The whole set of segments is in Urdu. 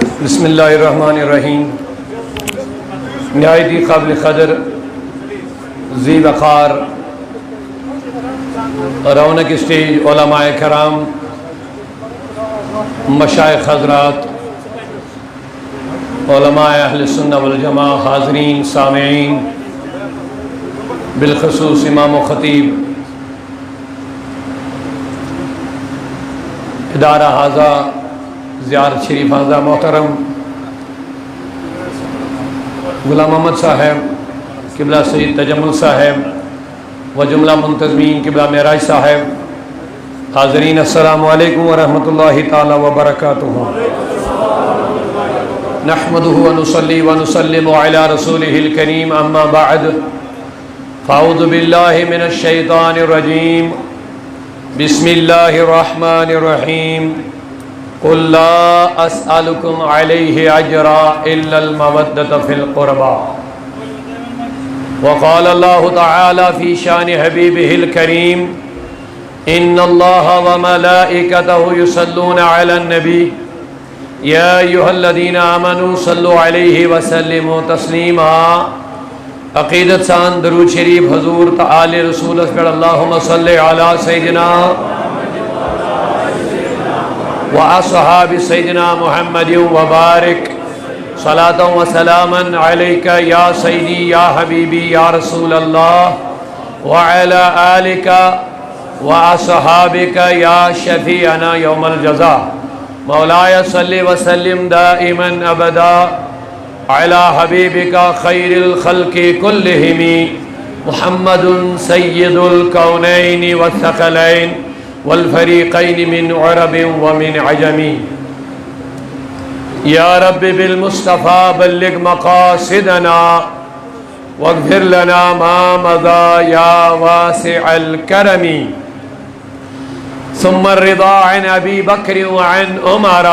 بسم اللہ الرحمن الرحیم۔ نہایت قابل قدر، ذی وقار، رونق اسٹیج علماء کرام، مشائخ حضرات، علماء اہل سنہ والجماعہ، حاضرین سامعین، بالخصوص امام و خطیب ادارہ حاضہ زیارت شریف حاضہ محترم غلام محمد صاحب، قبلہ سید تجمل صاحب و جملہ منتظمین قبلہ معراج صاحب، حاضرین السلام علیکم ورحمۃ اللہ تعالی وبرکاتہ۔ نحمدہ ونصلی ونسلم علی رسولہ الکریم، اما بعد، فاعوذ باللہ من الشیطان الرجیم، بسم اللہ الرحمن الرحیم، قل لا اسألكم علیہ اجرا الا المودۃ فی القربى، وقال اللہ تعالی فی شان حبیبہ الکریم، ان اللہ وملائکتہ یصلون علی النبی یا ایھا الذین آمنوا صلوا علیہ وسلموا تسلیما۔ عقیدت سان درود شریف حضور تعالی رسول پر اللہم صلی علی سیدنا واصحاب سیدنا محمد وبارک صلاۃ و سلاما علیک یا سیدی یا حبیبی یا رسول اللہ وعلی آلک واصحابک یا شفیعنا یوم الجزاء۔ مولاي صل وسلم دائما ابدا على حبيبك خير الخلق كلهم محمد سيد الكونين والثقلين والفريقين من عرب ومن عجم۔ يا رب بالمصطفى بلغ مقاصدنا واغفر لنا ما مضى يا واسع الكرم۔ ثم الرضا عن أبي بكر وعن عمر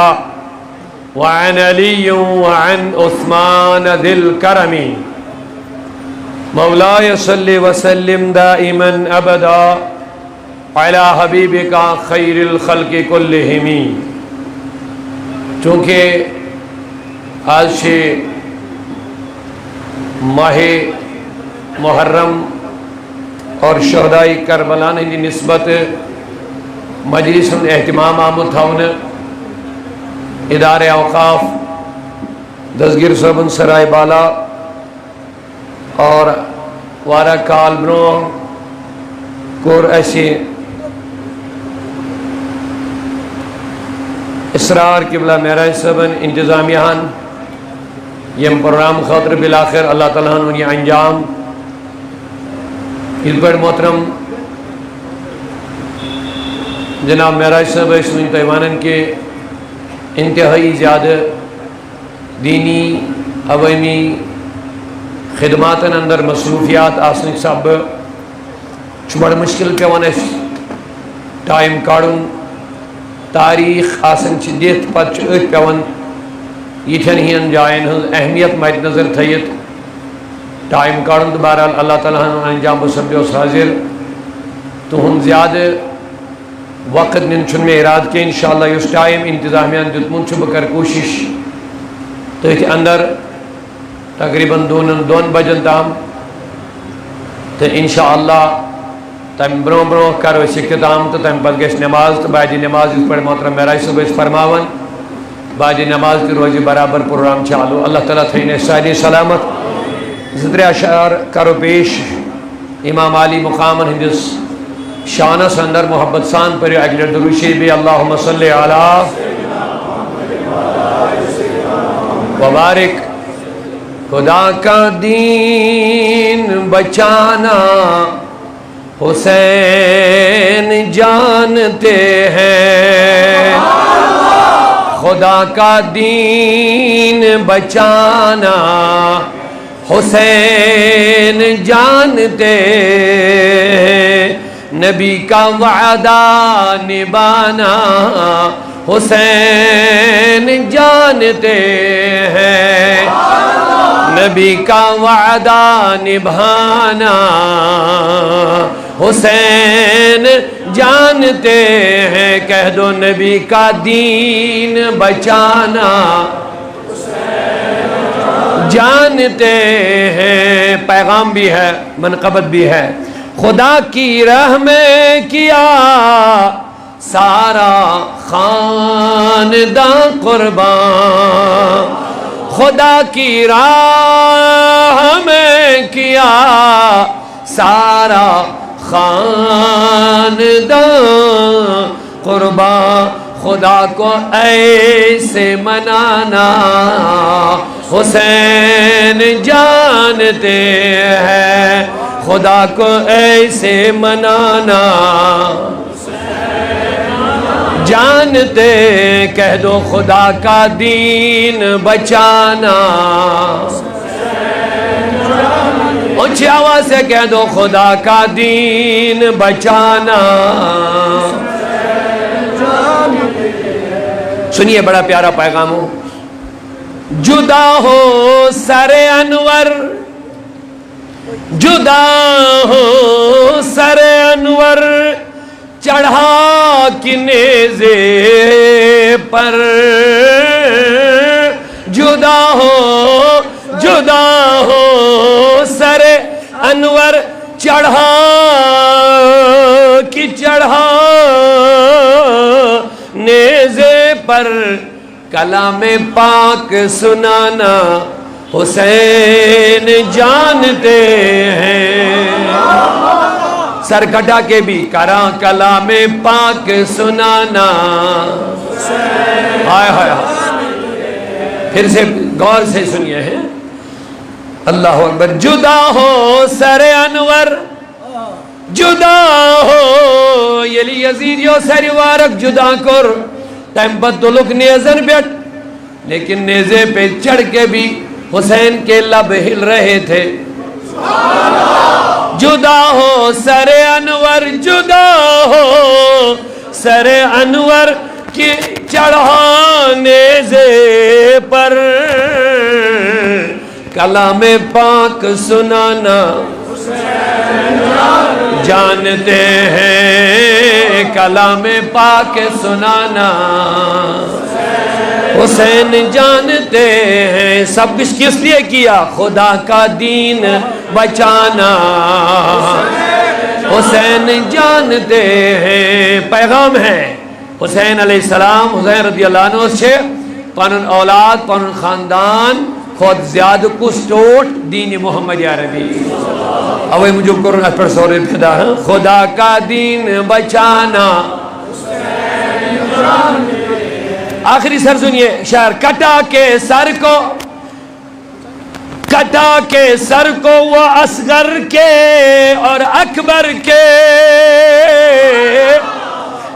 وعن علي وعن عثمان ذي الكرم۔ مولاي صل وسلم دائما أبدا على حبيبك خير الخلق كلهم۔ چونکہ آج سے ماہ محرم اور شہدائی کربلا کی نسبت مجلس اہتمام آمد تھاؤن ادارہ اوقاف دستگیر صاحبن سرائے بالا اور وارہ کال برو کور ایسی اسرار قبلہ معراج صاحبن انتظامیہن یم پروگرام خاطر بالآخر اللہ تعالیٰ نے انجام اس پر محترم جناب معراج صاحب اس میں تیوانن کے انتہائی زیادہ دینی عوامی خدماتن اندر مصروفیات آسنک سب بڑا مشکل پیوان اس ٹائم کاڑن تاریخ آسن دیت پتہ پیوان یتھن ہین جائن اہمیت مد نظر تھیت ٹائم کاڑن تو بہرحال اللہ تعالیٰ انجام سپدیوس حاضر تہند زیادہ وقت نن چھن میں اراد کے انشاءاللہ اس ٹائم انتظامیہ دیتمن چھ بکر کوشش تو اندر تقریباً دون بجن تام تو انشاءاللہ تم برو برو کرو اس اختتام تو تم پتہ گژھِ نماز تو بعد نماز اس پر محترم معراج صاحب اس فرماون بعد نماز کی روزی برابر پروگرام چالو۔ اللہ تعالیٰ تھینے ساری سلامت زدر اشعار کرو پیش امام علی مقامن ہندس شانہ اندر محبت سان پر اجر درود شریف اللہم صلی علی وبارک۔ خدا کا دین بچانا حسین جانتے ہیں، خدا کا دین بچانا حسین جانتے ہیں، نبی کا وعدہ نبھانا حسین جانتے ہیں، نبی کا وعدہ نبھانا حسین جانتے ہیں کہہ دو نبی کا دین بچانا، جانتے ہیں پیغام بھی ہے منقبت بھی ہے، خدا کی راہ میں کیا سارا خاندان قربان، خدا کی راہ میں کیا سارا خاندان قربان، خدا کو ایسے منانا حسین جانتے ہیں، خدا کو ایسے منانا جانتے، کہہ دو خدا کا دین بچانا، اونچی آواز سے کہہ دو خدا کا دین بچانا۔ سنیے بڑا پیارا پیغام ہو، جدا ہو سر انور، جدا ہو سر انور چڑھا کی نیزے پر، جدا ہو سر انور چڑھا نیزے پر، کلام پاک سنانا حسین جانتے ہیں، سر کٹا کے بھی کراں کلام پاک سنانا، ہائے ہائے پھر سے غور سے سنیے ہیں، اللہ اکبر، جدا ہو سر انور، جدا ہو یلی یزید یو سر وارک جدا کر ٹائم پر تو لوگ نیزن بیٹھ، لیکن نیزے پہ چڑھ کے بھی حسین کے لب ہل رہے تھے، جدا ہو سر انور، جدا ہو سر انور کی چڑھا نیزے پر، کلام پاک سنانا جانتے ہیں، کلام پاک سنانا حسین جانتے ہیں، سب کچھ کس لیے کیا؟ خدا کا دین بچانا، حسین جانتے ہیں، پیغام ہے حسین علیہ السلام، حسین رضی اللہ عنہ سے پانن اولاد پانن خاندان خود زیادہ کسٹوٹ دین محمد عربی، اوے مجھے کرن اس پر سورے پیدا ہے، خدا کا دین بچانا۔ آخری سر سنیے شعر، کٹا کے سر کو، کٹا کے سر کو وہ اصغر کے اور اکبر کے،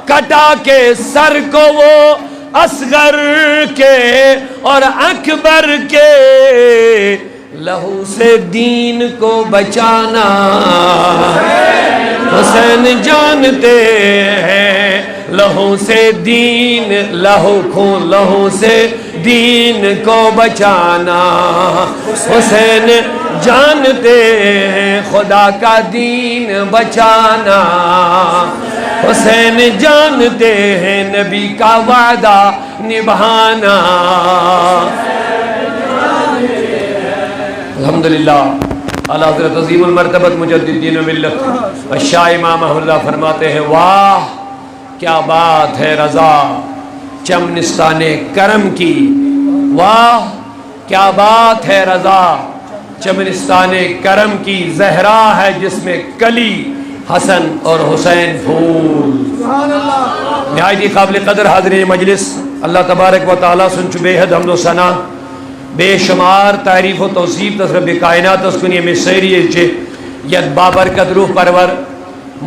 کٹا کے سر کو وہ اصغر کے اور اکبر کے، لہو سے دین کو بچانا حسین جانتے ہیں، لہو سے دین، لہو خون لہو سے دین کو بچانا حسین جانتے ہیں، خدا کا دین بچانا حسین جانتے ہیں، نبی کا وعدہ نبھانا۔ الحمدللہ اعلیٰ حضرت عظیم المرتبت مجدد دین و ملت الشاہ امام اللہ فرماتے ہیں، واہ کیا بات ہے رضا چمنستان کرم کی، واہ کیا بات ہے رضا چمنستان کرم کی، زہرا ہے جس میں کلی حسن اور حسین پھول۔ نہایت قابل قدر حاضرین مجلس، اللہ تبارک و تعالیٰ سن چو بے حد حمد و ثنا، بے شمار تعریف و توصیف تصرف کائنات اسکنی میں سیری چے ید بابرکت روح پرور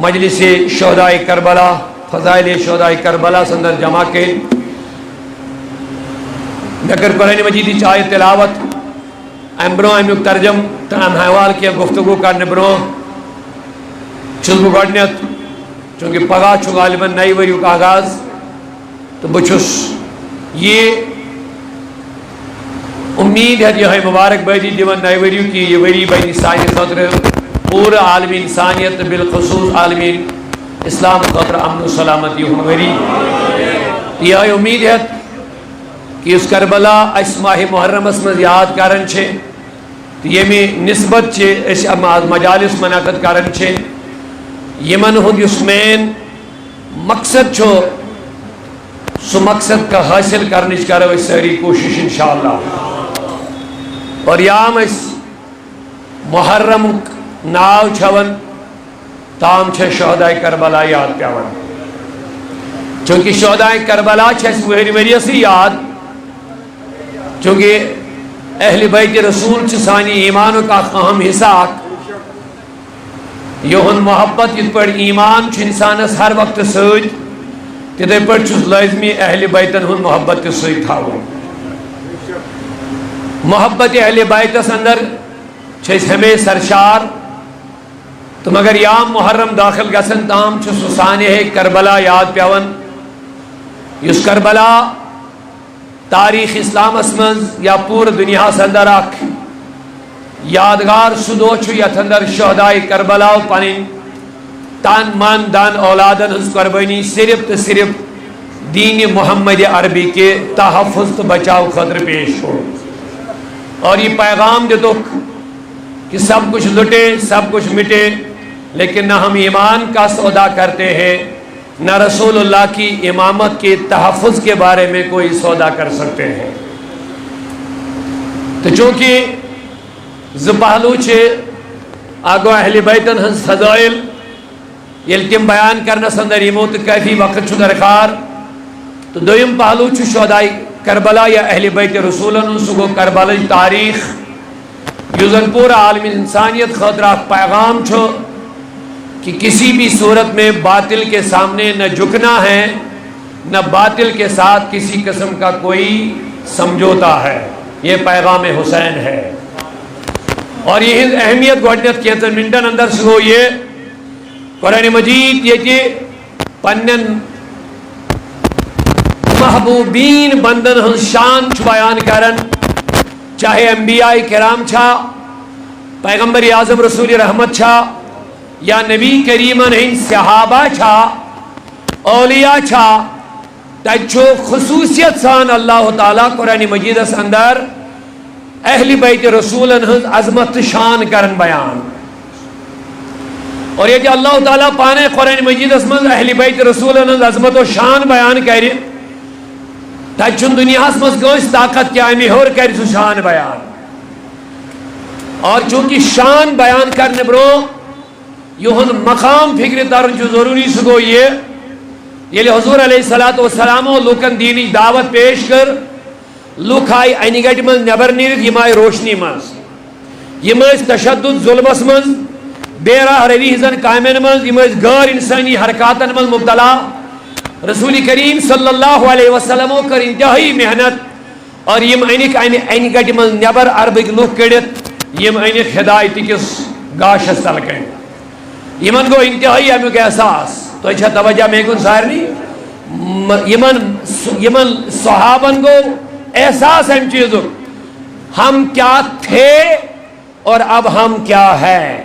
مجلس شہداء کربلا، فضائل شہداء کربلا سندر جمع کے نکر قرآن مجیدی چاہے تلاوت امبروں امیوک ترجم تنام حوال کیا گفتگو کرنے بروں چلو گوڑنیت چونکہ پگا چھو غالباً نئی وریو کا آغاز تو بچھس یہ امید ہے یہ مبارک بیدی دیوان نئی وریو کی یہ وری بیدی سائن خطر پورا عالم انسانیت بالخصوص عالم اسلام خاطر امن و سلامتی ہماری یہ امید ہے کہ اس کربلا اس ماہ محرم من یاد کران چھے یمی نسبت چھے اس مجالس منعقد کران چھے یمن ہند اس مین مقصد چھو سو مقصد کا حاصل کرنے کرو اس ساری کوشش انشاءاللہ اور یام اس محرم ناو چھون تام چھے شہداء کربلا یاد پیون چونکہ شہداء کربلا چھے اس وہری سے یاد چونکہ اہل بیت رسول چھ سانی ایمانوں کا اہم حصہ یہن محبت یہ پر ایمان چھ انسانس ہر وقت سوچ تدے پر چھس لازمی اہل بیتن ہن محبت سوچ تھاو محبت اہل بیتس اندر چھس ہمیں سرشار تو مگر یام محرم داخل گسن تام چھس سانح کربلا یاد پیون اس کربلا تاریخ اسلام اسمنز یا پور دنیا سندر اک یادگار سدو چھو یت اندر شہداء کربلا پنن تان من دان اولادن ہز قربانی صرف تو صرف دین محمد عربی کے تحفظ تو بچاؤ خطر پیش ہو اور یہ پیغام دیتو کہ سب کچھ لٹے سب کچھ مٹے لیکن نہ ہم ایمان کا سودا کرتے ہیں نہ رسول اللہ کی امامت کے تحفظ کے بارے میں کوئی سودا کر سکتے ہیں تو چونکہ زپہلو چھے آگو اہل بیتن ہنس فضائل یل تم بیان کرنا سندر ایموت کافی وقت چھو درکار تو دویم پہلو چھو شہداء کربلا یا اہل بیت رسولن سگو کربلا تاریخ یوزن پورا عالم انسانیت خاطرہ پیغام چھو کہ کسی بھی صورت میں باطل کے سامنے نہ جھکنا ہے نہ باطل کے ساتھ کسی قسم کا کوئی سمجھوتا ہے یہ پیغام حسین ہے اور یہ اہمیت گوڑنیت کیتر منٹن اندر سے ہو یہ قرآن مجید یہ کہ پنن محبوبین بندن ہن شان بیان کرن چاہے انبیاء کرام چھا پیغمبر اعظم رسول رحمت چھا یا نبی کریمن ہن صحابہ چھا اولیاء چھا تجھو خصوصیت سان اللہ تعالیٰ قرآن مجید اس اندر اہل بیت رسولن ہن عظمت شان کرن بیان اور یہ کہ اللہ تعالیٰ پانے قرآن مجید اس من اہل بیت رسولن ہن عظمت و شان بیان کرے تجھن دنیا اس من گوش طاقت کیا امی ہور کر سو شان بیان اور چونکہ شان بیان کرنے برو یہن مقام فکر تارن جو ضروری سگو یہ حضور علیہ السلام و لوکن دینی دعوت پیش کر لوک آئی اینی گٹ من نبر نیرد یم آئی روشنی مز یم تشدد ظلمس مز بے راہ روی ہزن کامن مز یم غیر انسانی حرکاتن مز مبتلا رسول کریم صلی اللہ علیہ وسلم کر انتہائی محنت اور یم اینی گٹ من نبر عربک لوک کڑت یم اینک ہدایت کس گاشس تلکن یمن گو انتہائی امیک احساس تو اچھا توجہ میں کن سارنی یمن صحابن گو احساس ہم چیزوں ہم کیا تھے اور اب ہم کیا ہے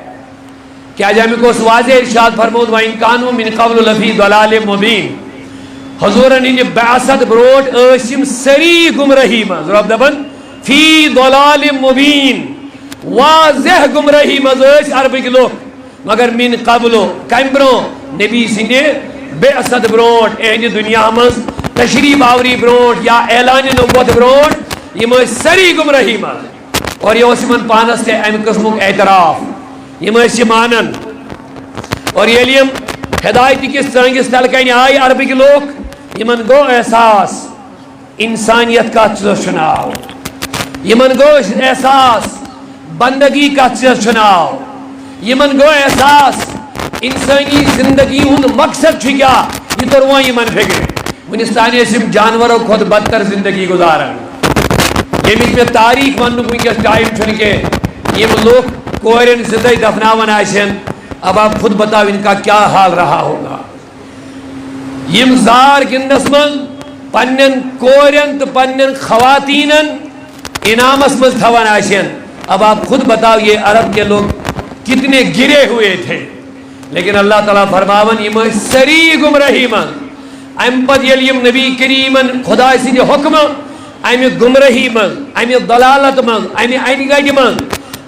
کیا جامع کو واضح ارشاد فرمود وَإِن كَانُوا مِن قَبْلُ لَفِي ضَلَالٍ مُبِينٍ حضورن انجی بعثت بروٹ اشم سری گمرہی مز رب دبن فی ضلال مبین واضح گمرہی مز اش عربی لوگ مگر من قبلو کمبرو نبی سندے بعثت بروٹ اہنی دنیا مز تشریف آوری بروٹ یا اعلان نبوت بروٹ یہ مز سری گمرہی مز اور یہ اسمن پانس تے ام قسمک اعتراف یہ مز مانن اور یہ لیم ہدایتی کس سنگس تلکین آئی عربی کے لوگ یمن گو احساس انسانیت کا چیز سناو یمن گو احساس بندگی کا چیز سناو یمن گو احساس انسانی زندگی ہن مقصد چھو کیا یہ تروان یمن فکر ونستانی اسم جانوروں خود بدتر زندگی گزارن یہ میں تاریخ ونو کوئی کس ٹائم چھن کے یہ لوگ کورن زندگی دفناون آشن اب آپ خود بتاو ان کا کیا حال رہا ہوگا یم زار گندس من پنن کورن تو پنن خواتینن انعام اسمز تھوان آشن اب آپ خود بتاو یہ عرب کے لوگ کتنے گرے ہوئے تھے، لیکن اللہ تعالیٰ فرماون یم سری گمراہی من ام پت یل یم نبی کریمن خدا سند حکم امہ گمراہی من امہ ضلالت من امہ این گڈ من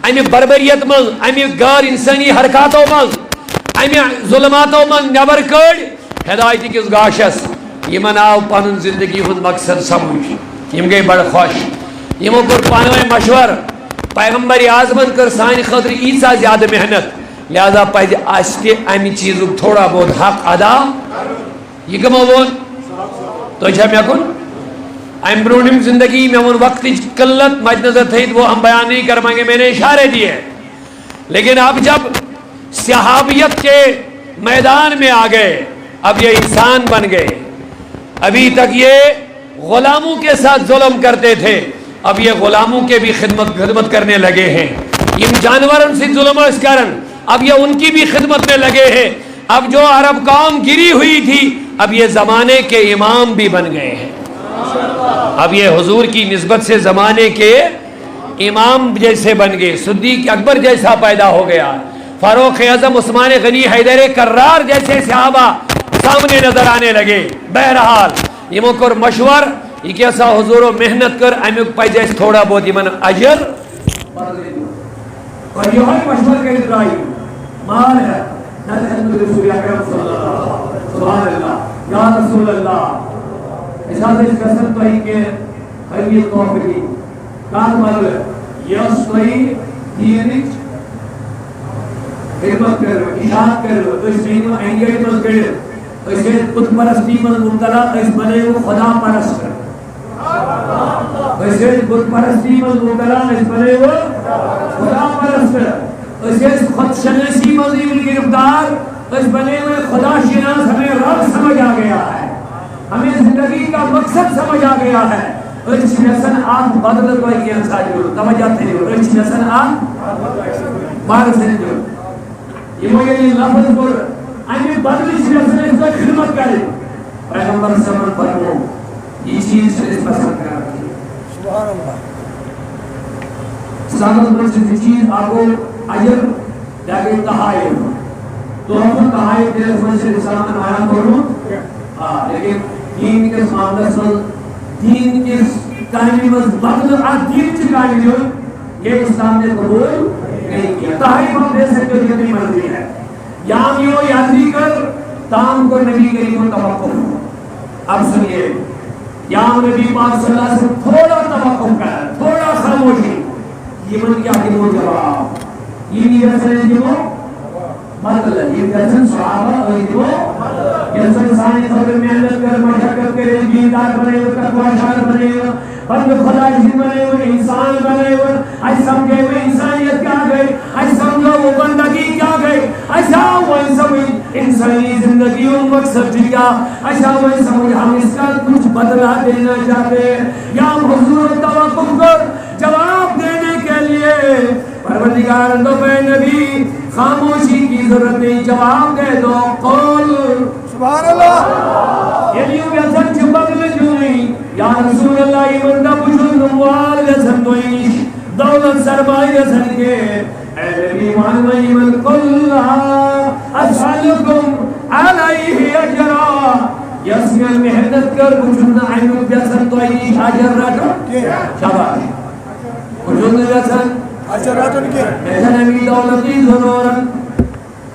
امہ بربریت من امہ غیر انسانی حرکاتو من امہ ظلماتو من نبر کڑ ہدایت کس گاشس یمن آو پن زندگی ہند مقصد سمجھ، یم گئی بڑ خوش، یمو کور پانوے مشور، پیغمبر اعظمن کر سان خاطر ایسا زیادہ محنت، لہذا پہ امہ چیز تھوڑا بہت حق ادا یہ کمو وون تو مے کن ام برونم زندگی میں وہ وقت قلت مد نظر تھیت وہ ہم بیان نہیں کر پائیں گے، میں نے اشارے دیے، لیکن اب جب صحابیت کے میدان میں آ گئے اب یہ انسان بن گئے، ابھی تک یہ غلاموں کے ساتھ ظلم کرتے تھے، اب یہ غلاموں کے بھی خدمت کرنے لگے ہیں، ان جانوروں سے ظلم اس کارن اب یہ ان کی بھی خدمت میں لگے ہیں، اب جو عرب قوم گری ہوئی تھی اب یہ زمانے کے امام بھی بن گئے ہیں، اب یہ حضور کی نسبت سے زمانے کے امام جیسے بن گئے، صدیق اکبر جیسا پیدا ہو گیا، فاروق اعظم عثمان غنی حیدر کرار جیسے صحابہ سامنے نظر آنے لگے۔ بہرحال یمو کر مشور یہ کیسا حضور و محنت کر امیک پہ جیس تھوڑا بہت یمن اجر اور یہ مشور کر ابراہیم مال ہے رسول اکرم صلی اللہ سبحان اللہ یا رسول اللہ اساس اس قسم تو ہی کہ خیلی توفیقی کار مال یس توہی دینک خدمت کرو اشاعت کرو اس دین انگیجمنٹ کرو اس بت پرستی میں مبتلا اس بنے وہ خدا پرست اس بت پرستی میں مبتلا اس بنے وہ خدا پرست اس خود شناسی میں گرفتار اس بنے ہوئے خدا شناس ہمیں رب سمجھ آ گیا ہے، ہمیں زندگی کا مقصد سمجھ آ گیا ہے۔ اس نسن آن بدل کوئی کیا ساجو توجہ تھے اس نسن آن بار سنجو یہ وہ یہ لفظ پر آئیں بدل اس نسن اس کا خدمت کرے پیغمبر سمن فرمو یہ چیز سے اس پسند کر رکھی سبحان اللہ سامن پر سے چیز آپ کو اجر جاگے تحائف تو ہم تحائف دے اس میں سے سامن آیا کروں لیکن دین کے معاملہ سن دین کے کہانی میں بدل دین کی کہانی جو یہ اسلام نے قبول نہیں کیا۔ تحائف ہم دے سکتے جو کتنی مرضی ہے یام یو یادری کر تام کو نبی کریم کو توقف۔ اب سنیے یام نبی پاک صلی اللہ علیہ وسلم تھوڑا توقف کر تھوڑا خاموشی یہ من کیا کہ وہ جواب یہ نہیں رسل جو مطلب یہ رسل صحابہ اور یہ رسل ثانی خبر محنت کر مشاکت کرے دیندار بنے ہوئے تقوی شار بنے ہوئے بند خدا جن بنے ہوئے انسان بنے ہوئے آج سمجھے ہوئے انسانیت کیا گئے آج سمجھو وہ بندگی کیا گئے ایسا وہ انسانی زندگی ان مقصد کیا ایسا وہ سمجھ ہم اس کا کچھ بدلہ دینا چاہتے ہیں یا حضور توقف کر جواب دینے کے لیے پروردگار دو بے نبی خاموشی کی ضرورت نہیں جواب دے دو قول سبحان اللہ یہ لیو بیسن چپک میں جوئی یا رسول اللہ ایمان دا پچھل نموال جسن دوئیش دولت سرمائی جسن کے اے نبی وانوہ ایمان کلہا اسحلکم علیہ اجرا یس میں محنت کر پچھل نعیمت جسن دوئیش اجر رٹو شاباش پچھل جسن اجر رٹو کے ایسا نبی دولتی ضرورن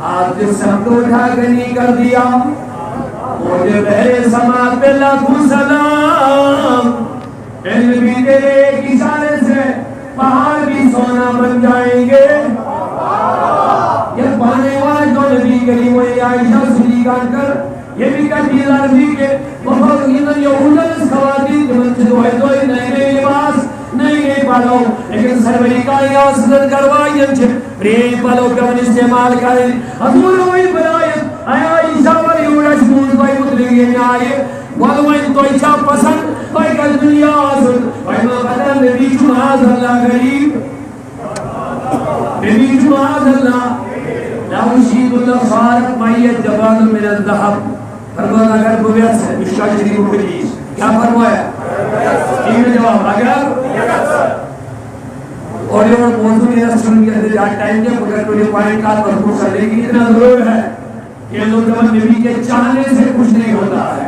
آپ جس سب کو اٹھا گنی کر دیا مجھے بہرے سماعت پہ لاکھوں سلام علم بھی تیرے ایک اشارے سے پہاڑ بھی سونا بن جائیں گے یہ پانے والا جو نبی کریم و عائشہ صدیقہ کر یہ بھی کہتی لرزی کے بہت انہوں یہودن اس خواتین کے منچ دوئی نئے نئے لباس نہیں پالو لیکن سروری کا یہ اصلت کروائی انچہ پری پالو کون استعمال کریں حضور ہوئی بلائیت آیا عیسیٰ ولی اوڑش مونز بائی مطلقی میں آئے والوائن تو ایچا پسند بائی کا دنیا آسد بائی ما قدر نبی چماز اللہ غریب نبی چماز اللہ لاؤ شید اللہ خارق مائیت جبان من الدہب فرمان اگر بویت سے مشکا شریف مجلیس کیا فرمایا؟ جواب اگر اور موضوع رسول کے ٹائم کے مگر کوئی پوائنٹ کا مرکوز کرنے کی اتنا ضرور ہے کہ لوگ جب نبی کے چاہنے سے کچھ نہیں ہوتا ہے.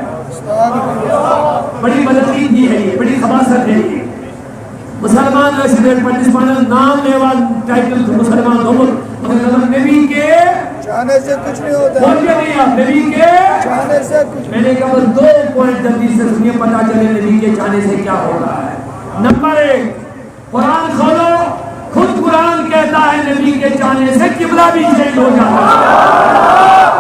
بڑی بدعقیدگی ہے یہ, بڑی خباثت ہے یہ. مسلمان ریسیڈنٹ پارٹیسپینٹ نام لیوا ٹائٹل مسلمان ہو مگر نبی کے چاہنے سے کچھ نہیں ہوتا. بول کے نہیں آپ نبی کے چاہنے سے کچھ میں نے کہا 2 پوائنٹ جلدی سے سنیے پتا چلے نبی کے چاہنے سے کیا ہوتا ہے. نمبر 1, قرآن کھولو, خود قرآن کہتا ہے نبی کے چاہنے سے قبلہ بھی چینج ہو جاتا ہے.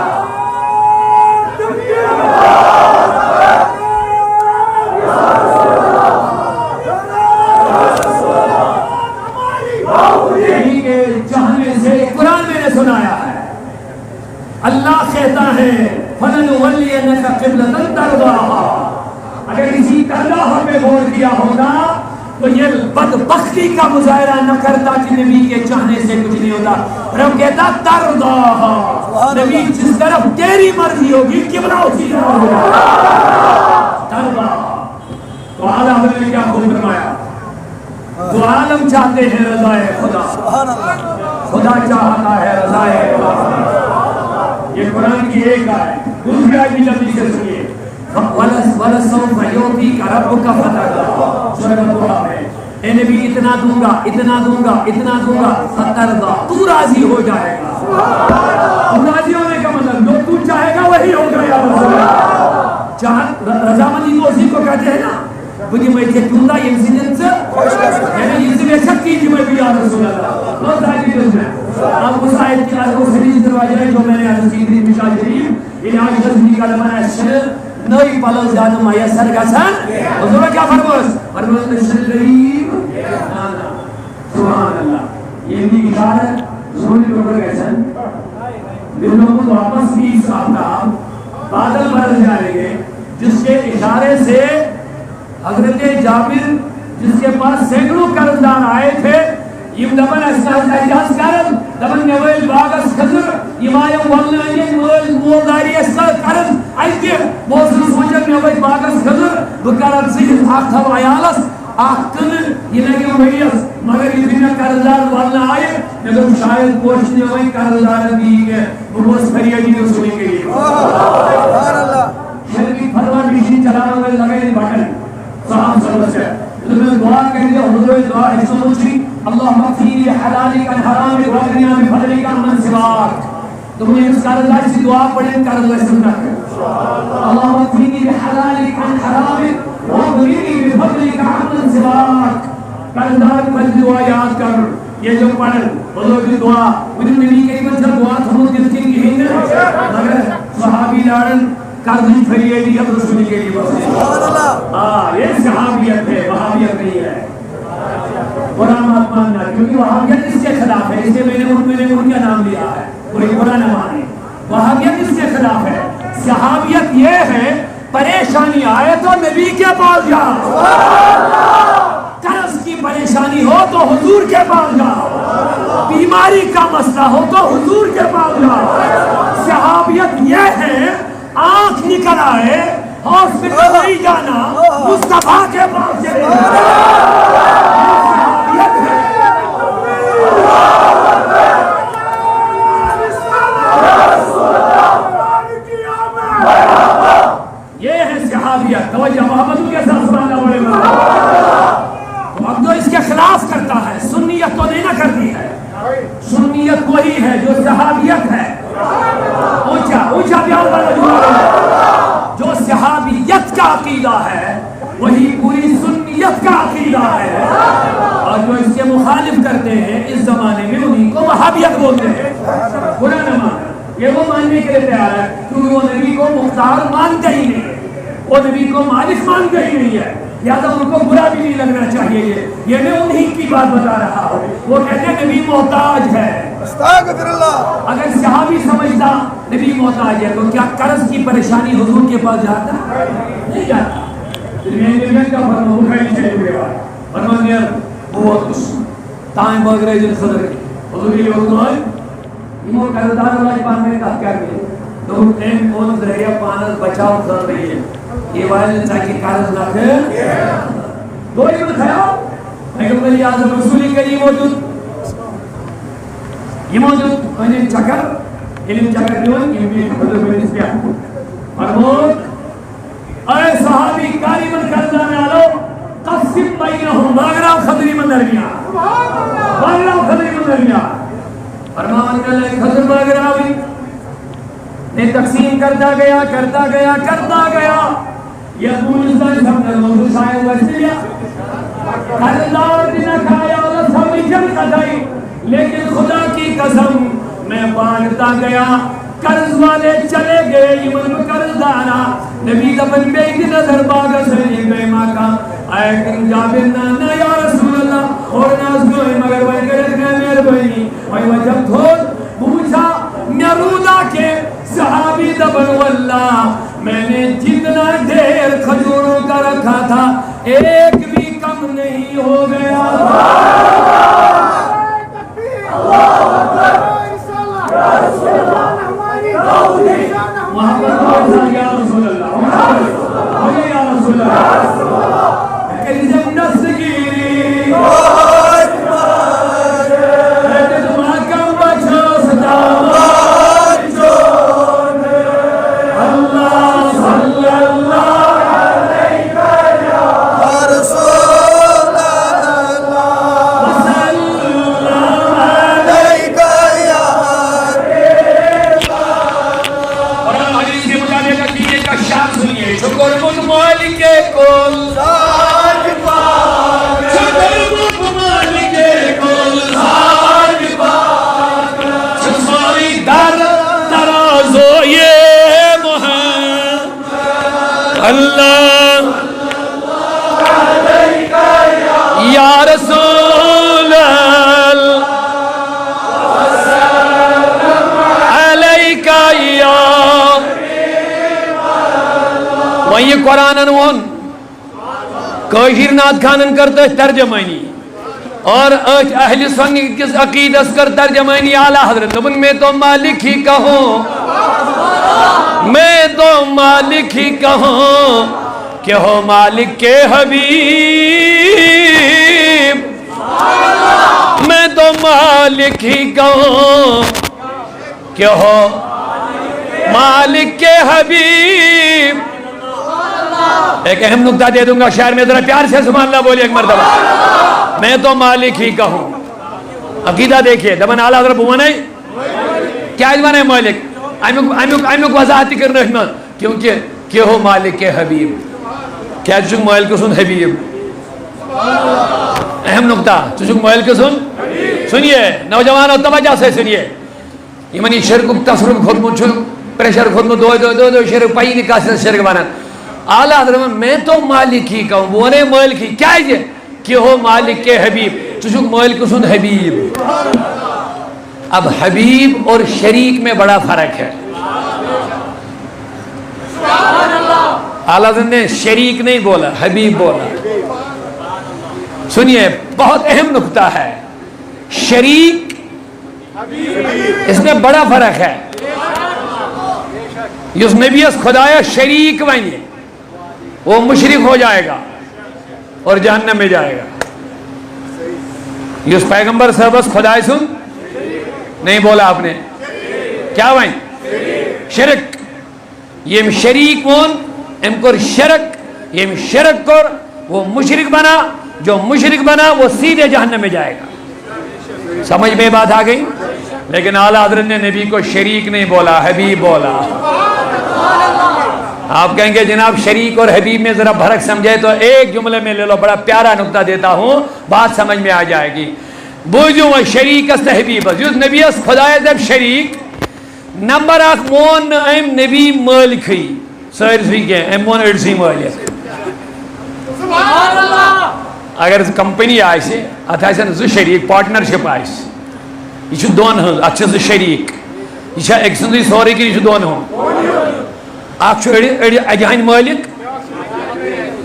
نبی کے چاہنے سے قرآن میں نے سنایا ہے. اللہ کہتا ہے فَلَنُوَلِّيَنَّكَ قِبْلَةً تَرْضَاهَا. اگر اسی ترضاہ پہ غور کیا ہوگا تو یہ بدبختی کا مظاہرہ نہ کرتا کہ نبی کے چاہنے سے کچھ نہیں ہوتا. رب کہتا ترضاها, نبی جس طرف تیری مرضی ہوگی قبلہ اسی طرف ہوگا. ترضاها. تو اعلیٰ حضرت نے کیا خوب فرمایا, تو عالم چاہتے ہیں رضائے خدا, خدا چاہتا ہے رضائے خدا. یہ قرآن کی ایک آیت. دوسری آیت بھی جلدی سے سنیے. وَلَسَوْفَ يُعْطِيكَ رَبُّكَ فَتَرْضَىٰ. سورۃ الضحیٰ میں اے نبی اتنا دوں گا, اتنا دوں گا, اتنا دوں گا, فترضیٰ, تو راضی ہو جائے گا. تو راضی ہونے کا مطلب جو تو چاہے گا وہی ہوگا. یا رسول اللہ, رضامندی تو اسی کو کہتے ہیں نا. بجے میں کہتوں یہ انسیڈنس یعنی اس میں شکتی جو میں بھی یا رسول اللہ بہت راضی ہوں میں. اب اس آیت کی آیت کو حدیث دروازہ ہے جو میں نے عرض کی تھی مشاہ شریف علاج تصدیق کا لمحہ شر نئی پلو جانو میسر گسن. حضور کیا فرموس فرموس نشر قریب سبحان اللہ. یہ بھی اشارہ سوری روپر گسن دنوں کو واپس 20 آفتاب بادل برس جائیں گے جس کے اشارے سے حضرت جابر جس کے پاس سینکڑوں قرضدار آئے تھے یم دبن اجاز کرن دبن نویل باغس خضر یمایم ولن مولداری قرض ایتہ موسم سوچن نویل باغس خضر بکرن سید اخ تھو عیالس اخ کن یہ لگے ویس مگر یہ دن قرضدار ولن آئے مگر شاید پوچھ نویل قرضدار دی کہ بہت فریادی رسولی کے لیے سبحان اللہ. شرکی فرمان بیشی چلانا میں لگے بٹن صاحب صلوات ہے. میں دعا کہتے ہیں حضور دعا ہے سنوچی اللہم اغفری حلالک عن حرامک واغننا بفضلک عمن سواک. تم نے اس قرضدار سے دعا پڑھیں قرض ویسے نہ کریں. اللہم اغفری حلالک عن حرامک واغننا بفضلک عمن سواک. قرضدار پر دعا یاد کر یہ جو پڑھیں حضور کی دعا مجھے نبی کریم سے دعا تھمو دل کی کہیں مگر صحابی لارن قرضی فریادی اب رسول کے لیے بس. یہ صحابیت ہے, وہابیت نہیں ہے. برا مت ماننا کیونکہ وہابیت اس کے خلاف ہے. اس سے میں نے ان کا نام لیا ہے. کوئی برا نہ مانے. وہابیت اس کے خلاف ہے. صحابیت یہ ہے پریشانی آئے تو نبی کے پاس جاؤ, قرض کی پریشانی ہو تو حضور کے پاس جاؤ, بیماری کا مسئلہ ہو تو حضور کے پاس جاؤ. صحابیت یہ ہے آنکھ نکل آئے ہاسپٹل نہیں جانا مصطفیٰ کے پاس چلے یہ ہے صحابیت. توجہ محمد کے ساتھ سبحان اللہ علیہ وسلم. تو اب جو اس کے خلاف کرتا ہے سنیت تو نہیں نہ کرتی ہے. سنیت وہی ہے جو صحابیت ہے. اونچا اونچا پیار والا جو صحابیت کا عقیدہ ہے وہی پوری سنیت کا عقیدہ ہے. اور جو اس کے مخالف کرتے ہیں اس زمانے میں انہیں کو وہابیت بولتے ہیں. برا نہ مان, یہ وہ ماننے کے لیے تیار ہے کیونکہ وہ نبی کو مختار مانتے ہی نہیں ہے, وہ نبی کو مالک مانتے ہی نہیں ہے. لہٰذا ان کو برا بھی نہیں لگنا چاہیے. یہ میں انہیں کی بات بتا رہا ہوں. وہ کہتے ہیں نبی محتاج ہے. استغفر اللہ. اگر صحابی سمجھتا نبی محتاج ہے تو کیا قرض کی پریشانی حضور کے پاس جاتا نہیں جاتا. فرمایا بہت کچھ تائیں بغیر جن خضر حضور کے لیے یہ قرضدار اللہ پاک نے کہا کیا کہ تو ٹین کون ذریعہ پانس بچاؤ کر رہی ہے. یہ وائل تاکہ قرض نہ کرے. دو ایک خیال پیغمبر اعظم رسول کریم موجود یمو دیت ان چکر علم چکر دیون یم خود بنس پیا فرمود اے صحابی قریباً کردان آلو قسم بینہم واغراو خضری من درمیان واغراو خضری من درمیان فرمان کہ اللہ خضر واغراوی نے تقسیم کرتا گیا یہ پولیسدان سب نے موضوع شاید ورسلیا اللہ دینا کھایا اللہ سب جن قدائی لیکن خدا کی قسم میں باندھتا گیا قرض والے چلے گئے ایمن قرض دارا نبی دفن بے کی نظر باغ سے گئے ماں کا آئے کہ جابر نانا یا رسول اللہ اور ناز گوئے مگر وہی گرد گئے میرے بہنی وہی وجب تھوڑ پوچھا میرودا کے صحابی دفن واللہ میں نے جتنا دیر کھجوروں کا رکھا تھا ایک بھی کم نہیں ہو گیا محمد یا رسول اللہ یا رسول اللہ کلیزم نسگیری تمہاکم بچو ستاوان جون اللہ صلی اللہ علیہ یا رسول اللہ وسلم علیہ یا شکر مجھ مالک کل ساج پاک شکر مجھ مالک کل ساج پاک سسمائی در ترازو یہ محمد اللہ یا رسول اللہ علیکہ یا وہیں یہ قرآن انوان کاشر نات خانن کرتا ہے ترجمانی اور اہل سنت کس عقیدت کر ترجمانی اعلیٰ حضرت ابن میں تو مالک ہی کہوں میں تو مالک ہی کہوں کہ ہو مالک کے حبیب میں تو مالک ہی کہوں کہ ہو مالک کے حبیب ایک اہم نکتہ دے دوں گا شاعر میں ذرا پیار سے سبحان اللہ بولیے ایک مرتبہ میں تو مالک ہی کہوں عقیدہ دیکھئے دبن اعلیٰ حضرت بوانے کیا ادوان ہے مالک امیوک وضاحتی کر رہنا کیونکہ کہ ہو مالک کے حبیب کیا چونک مالک کو سن حبیب اہم نکتہ چونک مالک کو سن سنیے نوجوان اور توجہ سے سنیے یہ منی شرک تصرف خود مجھو پریشر خود میں دو شرک پائی نکاس سے شرک بانا اعلیٰ حضرت میں تو مالک ہی کہوں وہ نے مالک ہی کیا ہے یہ کہ ہو مالک کے حبیب چونکہ مالک سن حبیب اب حبیب اور شریک میں بڑا فرق ہے اعلیٰ حضرت نے شریک نہیں بولا حبیب بولا سنیے بہت اہم نکتہ ہے شریک اس میں بڑا فرق ہے اس نبی اس خدایا شریک بنیے وہ مشرک ہو جائے گا اور جہنم میں جائے گا اس پیغمبر صاحب اس خدای سن نہیں بولا آپ نے کیا بھائی شرک یہ شریک کون ام کر شرک یہ شرک کر وہ مشرک بنا جو مشرک بنا وہ سیدھے جہنم میں جائے گا سمجھ میں بات آ گئی لیکن اعلیٰ حضرت نے نبی کو شریک نہیں بولا حبیب بولا آپ کہیں گے جناب شریک اور حبیب میں ذرا فرق سمجھے تو ایک جملے میں لے لو بڑا پیارا نکتہ دیتا ہوں بات سمجھ میں آ جائے گی بوجھو شریک است حبیب جس نبی اس خدای جب شریک نمبر اخ مون ام نبی مالکی سرسی کے ام مون ارسی مالک اگر کمپنی آئیسے اتھائیسن زو شریک پارٹنرشپ آئیس یہ دون ہن اچھا زو شریک یہ ایک سنزی سوری کی یہ دون ہن آپ اجہن مالک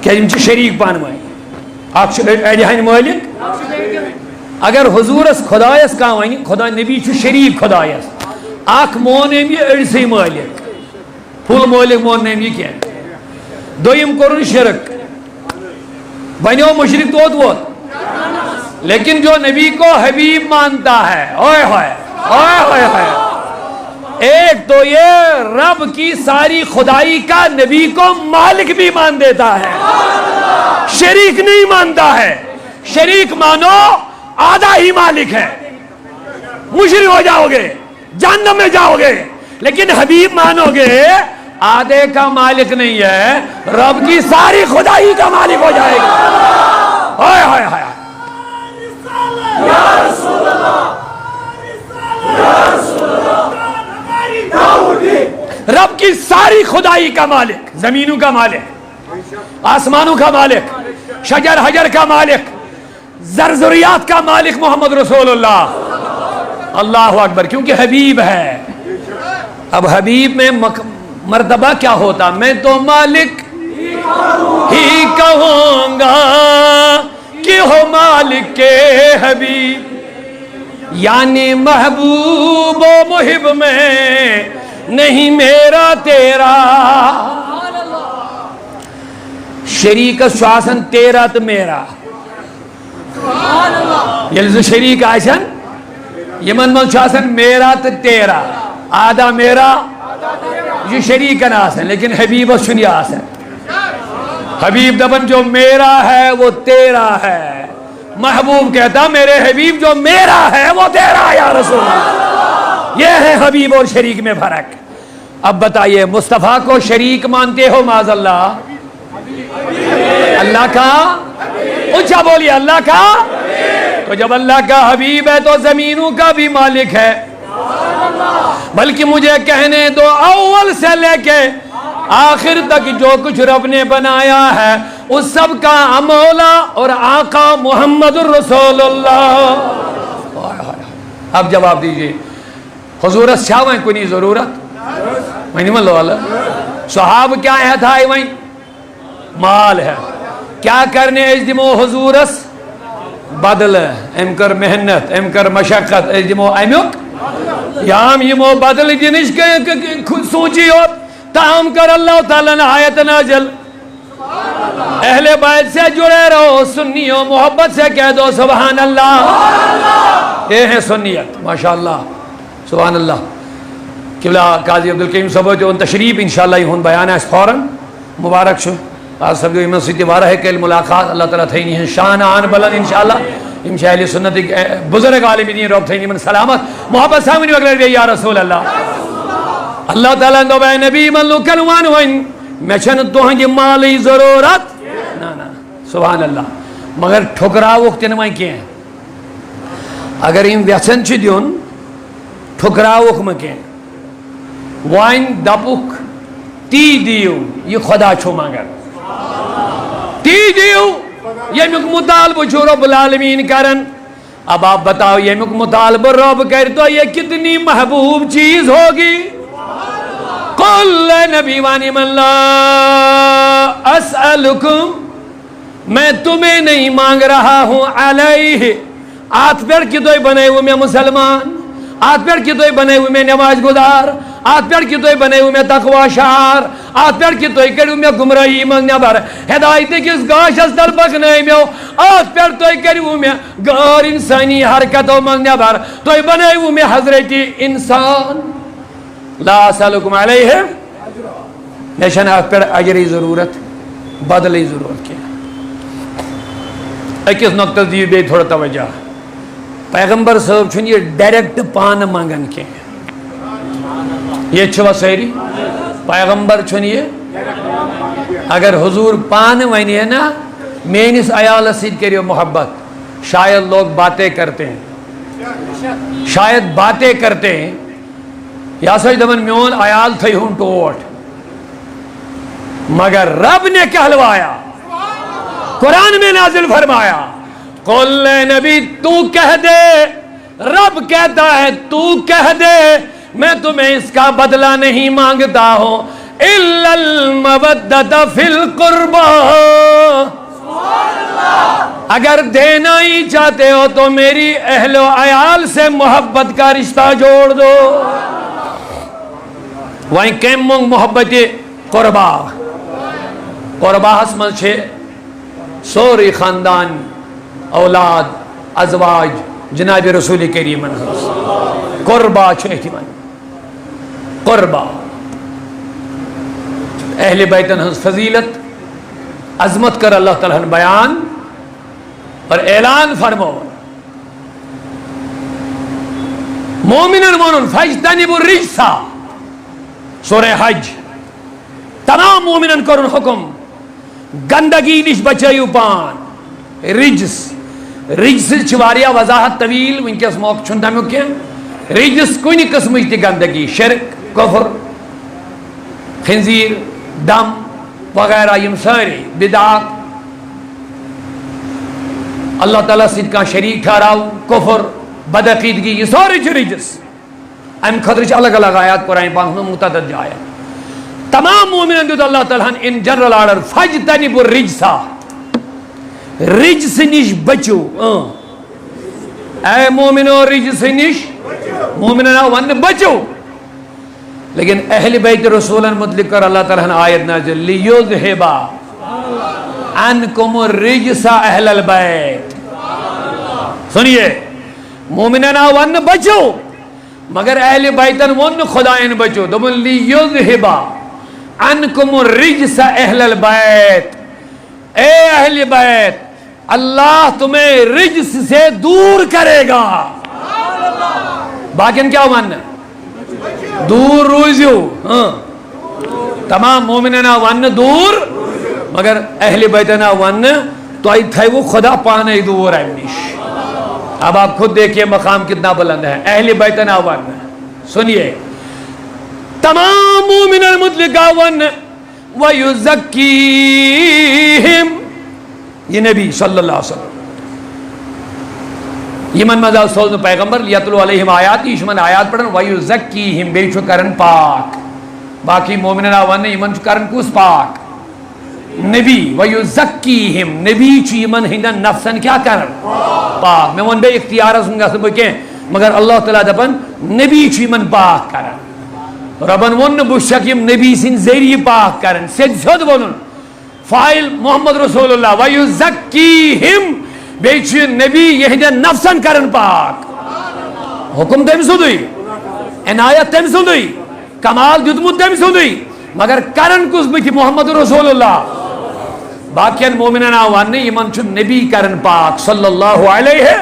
کیا یہ شریک پانوائی آپ اجہن مالک اگر حضور اس خدایس کا ونی خدا نبی شریک خدایس اخ مون یہ اڑسی مالک پھول مالک مون یہ کیا دویم کرن شرک بنیو مشرک توت ووت لیکن جو نبی کو حبیب مانتا ہے اوئے ہوئے ایک تو یہ رب کی ساری خدائی کا نبی کو مالک بھی مان دیتا ہے، شریک نہیں مانتا ہے۔ شریک مانو آدھا ہی مالک ہے، مشرک ہو جاؤ گے، جہنم میں جاؤ گے۔ لیکن حبیب مانو گے آدھے کا مالک نہیں ہے، رب کی ساری خدائی کا مالک ہو جائے گا۔ ہائے ہائے ہائے، یا رسول اللہ، رب کی ساری خدائی کا مالک، زمینوں کا مالک، آسمانوں کا مالک، شجر حجر کا مالک، زرزریات کا مالک محمد رسول اللہ۔ اللہ اکبر، کیونکہ حبیب ہے۔ اب حبیب میں مرتبہ کیا ہوتا؟ میں تو مالک ہی کہوں گا کہ ہو مالک کے حبیب، یعنی محبوب و محب میں نہیں میرا تیرا، شریک شاسن تیرا تو میرا، یل شریک آسن یمن من شاسن میرا تو تیرا، آدھا میرا یہ شریکن آسن، لیکن حبیب و شنی آسن۔ حبیب دبن جو میرا ہے وہ تیرا ہے، محبوب کہتا میرے حبیب جو میرا ہے وہ تیرا یا رسول اللہ۔ یہ ہے حبیب اور شریک میں فرق۔ اب بتائیے مصطفیٰ کو شریک مانتے ہو معاذ اللہ؟ اللہ کا اونچا بولیے، اللہ کا۔ تو جب اللہ کا حبیب ہے تو زمینوں کا بھی مالک ہے، بلکہ مجھے کہنے دو اول سے لے کے آخر تک جو کچھ رب نے بنایا ہے اس سب کا مولا اور آقا محمد الرسول اللہ۔ اب جواب دیجئے، حضورت شاویں کنی ضرورت وہیں ملو اللہ صحاب کیا ہے تھا وہیں مال ہے، کیا کرنے اجدمو حضورس بدل ام کر محنت ام کر مشقت اجدمو امیک یام یمو بدل جنش کے سوچی ہو تاہم کر اللہ تعالیٰ نے آیت نازل، اہل بیت سے جڑے رہو، سنیوں محبت سے کہہ دو سبحان اللہ۔ یہ ہے سنیت، ماشاءاللہ سبحان اللہ۔ قبلہ قاضی عبدالکریم صاحب جو ان تشریف انشاءاللہ یہ ہون بیان ہے اس فوراً مبارک شو آج سب جو امن سیتی وارہ ہے کہ ملاقات اللہ تعالیٰ تھینی ہے شان آن بلند انشاءاللہ امشاء اہل سنت بزرگ عالم دین رب تھینی من سلامت محبت سامنی وقت گئی یا رسول اللہ۔ اللہ تعالیٰ دو بے نبی من لو کنوان ہوئن میں چھن تو ہنگی مالی ضرورت نا نا سبحان اللہ، مگر ٹھکرا وقت نمائی کیا ہیں اگر ان ویسن چی دیون ٹھکرا وقت مکیں وائن دپک تی دیو یہ خدا چھو مانگر تی دیو یہ مک مطالب چھو رب العالمین کرن۔ اب آپ بتاؤ یہ مک مطالب رب کر تو یہ کتنی محبوب چیز ہوگی۔ قل نبی وانی من لا اسألکم میں تمہیں نہیں مانگ رہا ہوں علیہ آت پر کی دوئی بنے ہوئے میں مسلمان، آت پر کی دوئی بنے ہوئے میں نماز گزار، آت پر کی دوئی بنے ہوئے میں تقوی شعار، آت پر کی دوئی کری ہوئے میں گمراہی منگنے بار ہدایتی کس گاش اس در بکنے میں آت پر دوئی کری ہوئے میں غیر انسانی حرکتوں منگنے بار دوئی بنے ہوئے میں حضرتی انسان لا اسألکم علیہ نیشن آت پر اجری ضرورت بدلی ضرورت کیا۔ ایک اس نقطہ دیو بے تھوڑا توجہ، پیغمبر صاحب چھن یہ ڈائریکٹ پان مانگن کے یہ چھوا سہری پیغمبر چھن یہ اگر حضور پان وینی ہے نا مینس عیال سید کریو محبت شاید لوگ باتیں کرتے ہیں، شاید باتیں کرتے ہیں یا سوچ دمن میون عیال تھی ہوں ٹوٹ، مگر رب نے کہلوایا قرآن میں نازل فرمایا قل نبی تو کہہ دے، رب کہتا ہے تو کہہ دے میں تمہیں اس کا بدلہ نہیں مانگتا ہوں الا المودۃ فی القربى، اگر دینا ہی چاہتے ہو تو میری اہل و عیال سے محبت کا رشتہ جوڑ دو۔ وہیں کیم مونگ محبت قربا قربا حسمل چھے سوری خاندان اولاد ازواج جناب رسول کریم قربا چھتمن قربا اہل بیتن ہنس فضیلت عظمت کر اللہ تعالیٰ بیان اور اعلان فرمو مومنن مونن فاجتنبوا الرجس سورہ حج تمام مومنن کرن حکم گندگی نش بچائیو پان رجس رجس چواریا وضاحت طویل ونکس موقع چھن تمیو کیا رجس کوئی نہیں قسم تی گندگی شرک کفر خنزیر دم وغیرہ یم ساری بدعات اللہ تعالیٰ سید کا شریک ٹھہراؤ کفر بدعقیدگی یہ سارے چھ رجس ام خطرچ الگ الگ آیات قرآن پاک میں متعدد جائے تمام مومنین دیت اللہ تعالیٰ ان جنرل آرڈر فاجتنبوا الرجس رجس نش بچو اے مومنو رجس نش مومنین ون بچو لیکن اہل بیت رسولن متعلق کر اللہ تعالیٰ نے آیت نازل لیذہب عنکم الرجس اہل البیت سنیے مومنین ون بچو مگر اہل بیتن ون خدائن بچو دبن لیذہب عنکم الرجس اہل البیت اے اہل بیت اللہ تمہیں رجس سے دور کرے گا باقین کیا ماننا دور روزیو تمام مومنین ون دور مگر اہل بیتن ون تو آئی تھے وہ خدا پانے دور ہے نش اب آپ خود دیکھئے مقام کتنا بلند ہے اہل بیتن ون سنیے تمام مومنین مطلقہ ون وَيُزَكِّيهِمْ یہ نبی صلی اللہ علیہ وسلم یمن مزا سوزن پیغمبر لیتلو علیہم آیات یشمن آیات پڑھن وَيُزَكِّيهِمْ بے چھو کرن پاک باقی مومنین آوان یمن چھو کرن کس پاک نبی وَيُزَكِّيهِمْ نبی چھو یمن ہندن نفسن کیا کرن پاک میں ون بے اختیار سنگا سب کہیں مگر اللہ تعالیٰ دپن نبی چھو یمن پاک کرن ربن ون بشکیم نبی سن ذریعہ پاک کرن سید سید بولن فائل محمد رسول اللہ وَيُزَكِّيهِمْ بیچ نبی یہ نفسن کرن پاک حکم تم سدوئی عنایت تم سدوئی کمال دیتمت تم سدوئی مگر کرن کس بچ محمد رسول اللہ باقین مومنین آوان یمن چھ نبی کرن پاک صلی اللہ علیہ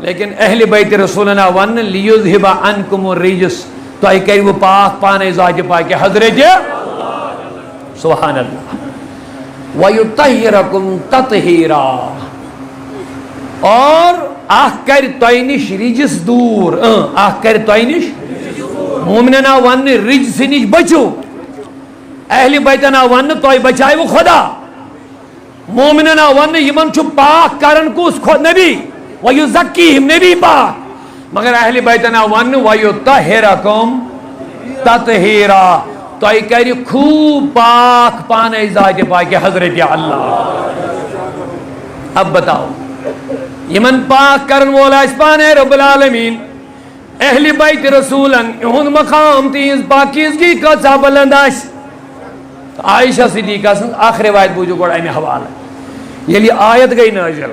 لیکن اہل بیت رسولنا ون لیذہب عنکم الرجس تو آئی کہی وہ پاک پانے ذات پاک حضرت سبحان اللہ وَيُطَهِّرَكُمْ تَطْهِيرًا اور آہ کر توینش رجس دور آہ کر توینش مومننا ون رجس نش بچو اہل بیتنا ون تو بچائے وہ خدا مومننا ون یمن چھو پاک کرن کو اس خود نبی وَيُزَكِّيهِمْ نبی پاک مگر اہل بیتنا ون وَيُطَهِّرَكُمْ تَطْهِيرًا تو ای کہری خوب پاک پانے ذات پاک حضرت اللہ اب بتاؤ یمن پاک کرن والا اس پانے رب العالمین اہل بیت رسولن اہن مقام تیز پاکیزگی کا سا بلنداش عائشہ صدیقہ سن آخر روایت بوجھو گوڑا میں حوالہ یہ آیت گئی نازل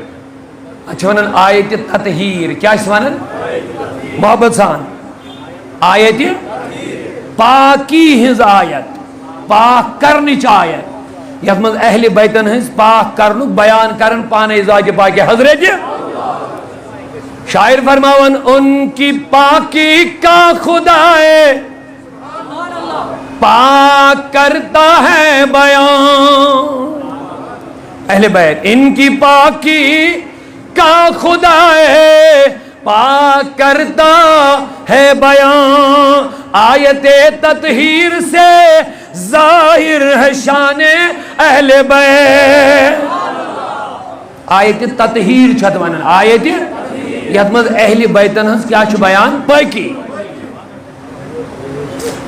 اچھا ونن آیت تطہیر کیا اس ونن محبت سان آیت پاکی ہز آیت پاک کرنی آیت یہ من اہل بیتن ہز پاک کرنک بیان کرن پانے ذات پاک حضرت شاعر فرماون ان کی پاکی کا خدائے پاک کرتا ہے بیان اہل بیت ان کی پاکی کا خدائے پاک کرتا ہے بیان آیت تطہیر سے ظاہر ہے شان اہل بیت آیت تطہیر چھت ونن آیت یتمز اہل بیتن ہنس کیا چھو بیان پاکی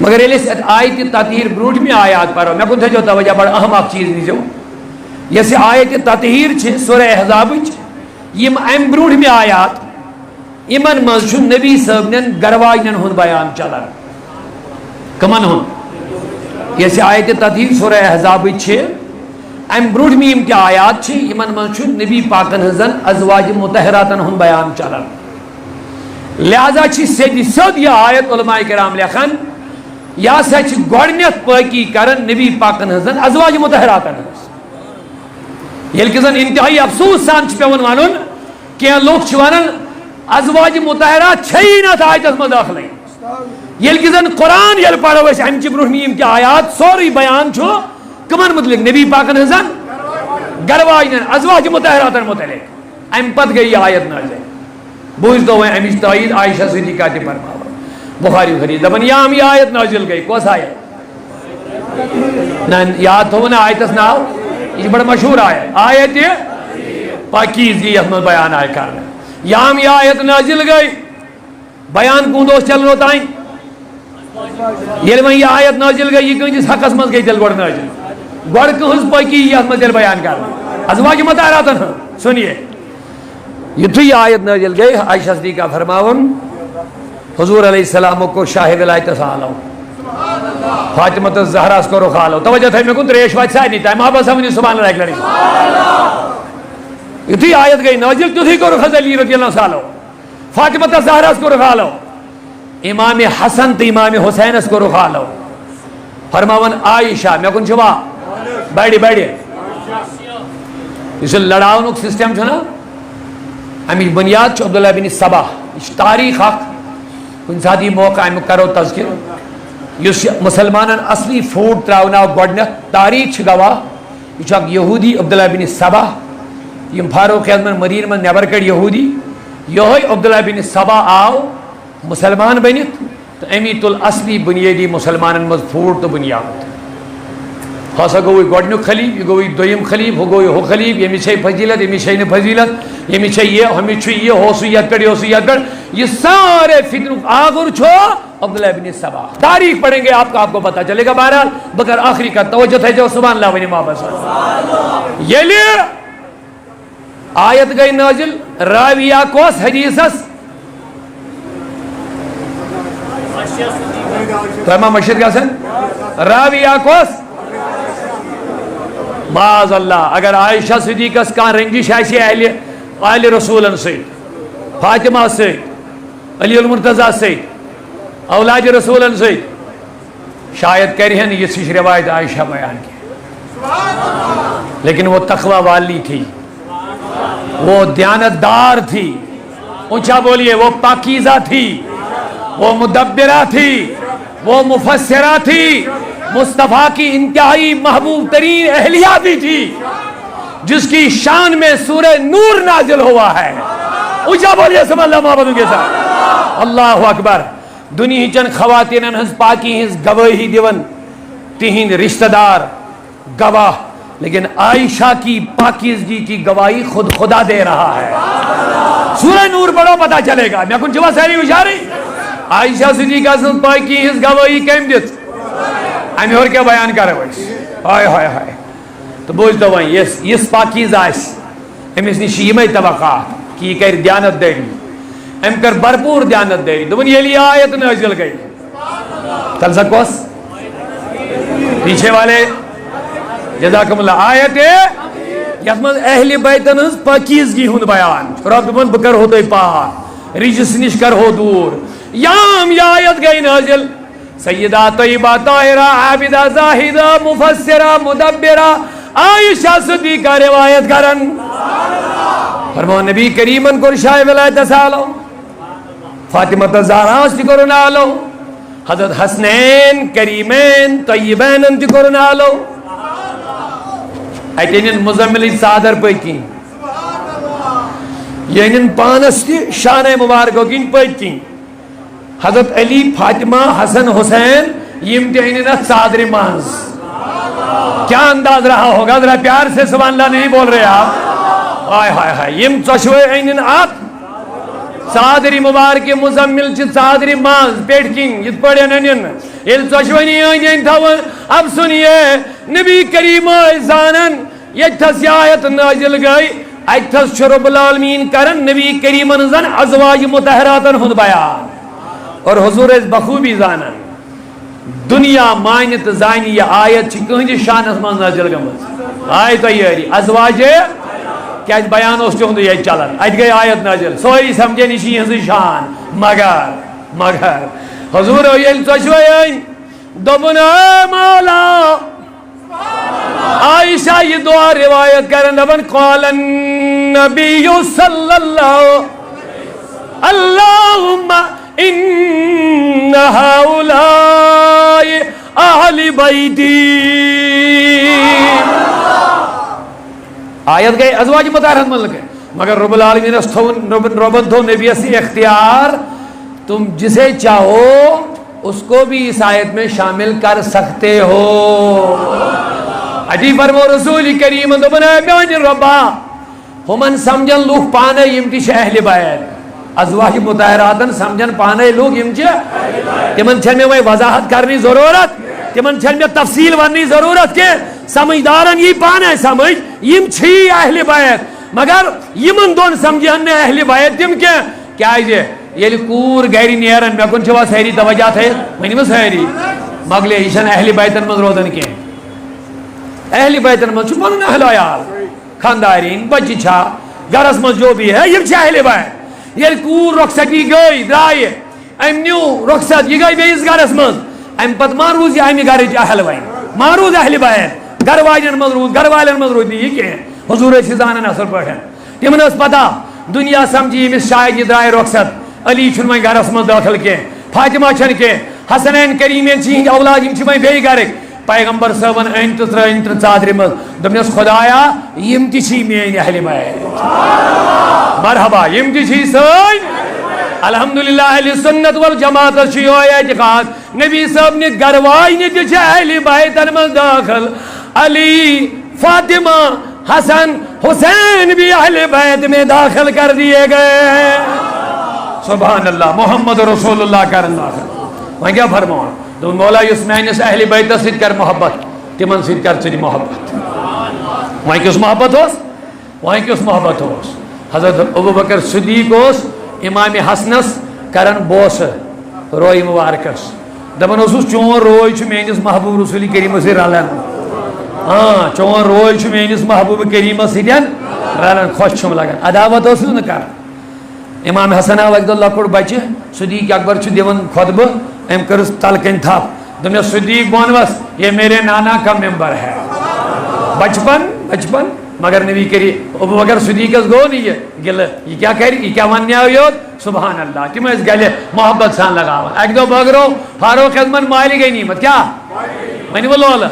مگر ایلیس آیت تطہیر بروٹ میں آیات پر میں کن تھے جو توجہ بڑا اہم آپ چیز نہیں جو یہ سے آیت تطہیر چھے سورہ احزاب یہ ام بروٹ میں آیات ایمن مزشن نبی صاحب نے گرواجن ہن بیان چلا کمن ہن یہ سے آیت تطہیر سورہ احزاب چھے ام بروٹ میں ام کیا آیات چھے ایمن مزشن نبی پاکن حضن ازواج متحراتن ہن بیان چلا لہذا سید یہ آیت علماء کرام لکھن یا سا گۄڈنیٚتھ پٲکی کرن نبی پاکن ہزن ازواج مطہراتن ہز یل کہ زن انتہائی افسوس سان پیون ون کی لوگ ونان ازواج مطہرات چھئی نہ آیتس من داخل یل کہ زن قرآن یل پڑھو اس امچ برہمیم کی آیات سوری بیان چھو کمن متعلق نبی پاکن ہزن گرواجن ازواج مطہراتن متعلق ام پت گئی آیت نازل بوجھ دو امچ تائید عائشہ صدیقہ تہ فرماو بخاری حدیث دپن یام یہ آیت نازل گئی کس آیت نہ یاد تھو نا آیتس ناو یہ بڑا مشہور آیت پاکیزگی یت من بیان آئے کرنا یام یہ آیت نازل گئی بیان کون دوست چلنو تائیں یل میں یہ آیت نازل گئی یہ کنجس حقس مز گئی دل گوڑ نازل گوڑ کہز پاکی یت من دل بیان کرنا ازواج مطہراتن سنیے یہ تھی آیت نازل گئی عائشہ صدیقہ فرماون حضور علیہ السلام کو شاہ ولایت سالو فاطمہ الزہرا کو رخالو توجہ تھے میں کو تریش واچ سائے نہیں تھا محبت سمجھنی سبحان اللہ ایک لڑی یہ تھی آیت گئی نازل تو تھی کو رخ علی رضی اللہ سالو فاطمہ الزہرا کو رخالو امام حسن تو امام حسین کو رخالو فرماون عائشہ میں کن چھوا بیڑی بیڑی اس لڑاؤنک سسٹم چھو نا ہمیں بنیاد چھو عبداللہ بن سبا تاریخ حق کن ساتھ یہ موقع ہم کرو تذکر یس مسلمانن اصلی فوڈ تراؤنا گوڑنیت تاریخ گواہ یہ یہودی عبداللہ بن سبا یم فاروق اعظم مدینہ من نیبر کڑ یہودی یہ عبداللہ بن سبا آو مسلمان بنت تو امی تل اصلی بنیادی مسلمانن مز فوڈ تو بنیاد خاصا گوئی گوڑنیک خلیف یہ گوئی دویم خلیف ہو گوئی ہو خلیف یہ میچھے فضیلت یہ میچھے نے فضیلت یہ میچھے یہ ہمیں چھو یہ ہو سویت کر یہ ہو سویت کر یہ سارے فتن آگر چھو عبداللہ بن سبا تاریخ پڑھیں گے آپ کو پتا چلے گا بہرحال بگر آخری کا توجہ ہے جو سبحان اللہ ونی محبت یہ لئے آیت گئی نازل راویہ کوس حدیثس تو امام مشہد کا سن راویہ کوس معاذ اللہ اگر عائشہ صدیقہ کان رنجش ایسی اہل رسولن سے فاطمہ سے علی المرتضی سے اولاد رسولن سے شاید کرہن یہ سش روایت عائشہ بیان کی لیکن وہ تقوی والی تھی وہ دیانتدار تھی اونچا بولیے وہ پاکیزہ تھی وہ مدبرہ تھی وہ مفسرہ تھی مصطفیٰ کی انتہائی محبوب ترین اہلیہ بھی تھی جس کی شان میں سورہ نور نازل ہوا ہے اونچا بولیے سب اللہ محبتوں کے ساتھ اللہ اکبر دنیا چن خواتین ہنس پاکی ہنس گواہی دیون تہین رشتہ دار گواہ لیکن عائشہ کی پاکیزگی کی گواہی خود خدا دے رہا ہے سورہ نور پڑھو پتا چلے گا میں کن جوا سہری اشاری عائشہ صدیقہ ہنس پاکی ہنس گواہی کیم دیت ہمیں اور کیا بیان کر رہے ہیں ہائے ہائے ہائے تو بوجھ دو وہیں یہ پاکیز آئیس ہم اس نے شیمہ توقع کی کر دیانت دے گی ہم کر برپور دیانت دے گی تو یہ لیے آیت نازل گئی تل سکوس پیچھے والے جزاکم اللہ آیت ہے یسمت اہل بیتن ہز پاکیزگی ہند بیان رب من بکر ہو دوئی پاک رجس نش کر ہو دور یام یہ آیت گئی نازل سیدہ طیبہ طاہرہ عابدہ زاہدہ مفسرہ مدبرہ عائشہ صدیقہ روایت کرن فرمو نبی کریمن کو شاہ ولایت سالو فاطمہ الزہرا تی کرنالو حضرت حسنین کریمین طیبین تی کرنالو ایتینن مزملی صادر پاکی یعنی پانس تی شان مبارکو کین پاکی حضرت علی فاطمہ حسن حسین یم تینن صادر مانز کیا انداز رہا ہوگا ذرا پیار سے سبحان اللہ نہیں بول رہے آپ آئے ہائے ہائے یم چشوے اینن آپ صادری مبارک مزمل چھ صادری مانز پیٹ کن یہ پڑے ننین یہ چشوے نہیں اینن تھا اب سنیے نبی کریم زانن یہ تھس آیت نازل گئی ایتھس چھ رب العالمین کرن نبی کریم زن ازواج مطہراتن ہند بیان اور حضور اس بخوبی زانن دنیا مانت زانی یہ آیت چھ کہنجی شان اسمان نازل گمت آیت ایری ازواج کیا بیان اس تہد یہ چلان ات گئی آیت نازل سوری سمجھن یہ ہز شان مگر حضور یل ژۄشوَے دوٚپُن اے مولا عائشہ یہ دعا روایت کرن دپن قال النبی صلی اللہ اللہم ان هؤلاء اہل بیتی آیت گئی ازواج مطہرات من لگے مگر رب العالمین ربن تھو نبی سے اختیار تم جسے چاہو اس کو بھی اس آیت میں شامل کر سکتے ہو عجیب فرمو رسول کریم دبن میون ربا ہمن سمجھن لوگ پانے یم تہ اہل بیت ازواج مطہراتن سمجھن پانے لوگ یم تمن چھن میں وہی وضاحت کرنی ضرورت تمن چھن میں تفصیل ورنی ضرورت کہ سمجھدارن یہ پانے سمجھ یم چھی اہل بیت مگر یمن دون سمجھن نے اہل بیت تم کیا یل کور گھر نیران مے کن چھ سہری توجہ تھے ونیو سہری مگلے یہ چھن اہل بیتن من روزن کی اہل بیتن من پن اہل عیال خاندارین بچی چھا گرس من جو بھی ہے یم چھ اہل بیت یل کور رخصتی گئی درائے ام نیو رخصت یہ گئی بیس گرس من ام پت مان روز یہ امی گھر اہل وین مان روز اہل بیت گھر والن من روز گھر والن من روز یہ کہ حضور سی زانن اصل پہ تمن اس پتہ دنیا سمجھی امس شاید یہ درائے رخصت علی چھن وین گرس من داخل کی فاطمہ چھن کی حسنین کریمین چھ اولاد یم چھ وین بیٚیہِ گرک پیغمبر صاحبن این تو ترین تو ژادرِ منٛز دوٚپنس خدایا یم تہِ چھی میٲنۍ اہل بیت مرحبا یم تہِ چھی سٲنۍ الحمدللہ اہل سنت والجماعت چھ یہ اعتقاد نبی صاحب نے گھر واجنہِ تہِ چھ اہل بیتن منٛز داخل علی فاطمہ حسن حسین بھی اہل بیت میں داخل کر دیے گئے سبحان اللہ محمد رسول اللہ کرن داخل وہیں کیا فرماؤں تو مولا اس میانس اہل بیت ست کر محبت تمن ست کر ثی محبت وہیں کس محبت ہوس وہیں کس محبت ہوس حضرت ابوبکر صدیق ہوس امام حسنس کرن بوس روئی مبارکس دپن اوسُس چون روئی چھ میانس محبوب رسول کریم سے رلن ہاں چون روئی چھ میانس محبوب کریم سۭتۍ رلن خوش چھم لگان عداوت اوسُس نہٕ کران امام حسن آو اکہ دۄہ لۄکُٹ بچہ صدیق اکبر چھ دِوان خطبہ ام کرس تل کن تھپ دپس صدیق بونوس یہ میرے نانا کا ممبر ہے بچپن مگر نبی کری ابوبکر صدیقس گو نہیں یہ گل یہ کیا کہہ رہی یہ کیا وننے یوت سبحان اللہ تم اس گلے محبت سان لگاون اکہ دۄہ بٲگرو فاروق اعظمن مالہِ گٔے نعمت کیا ونو لولہ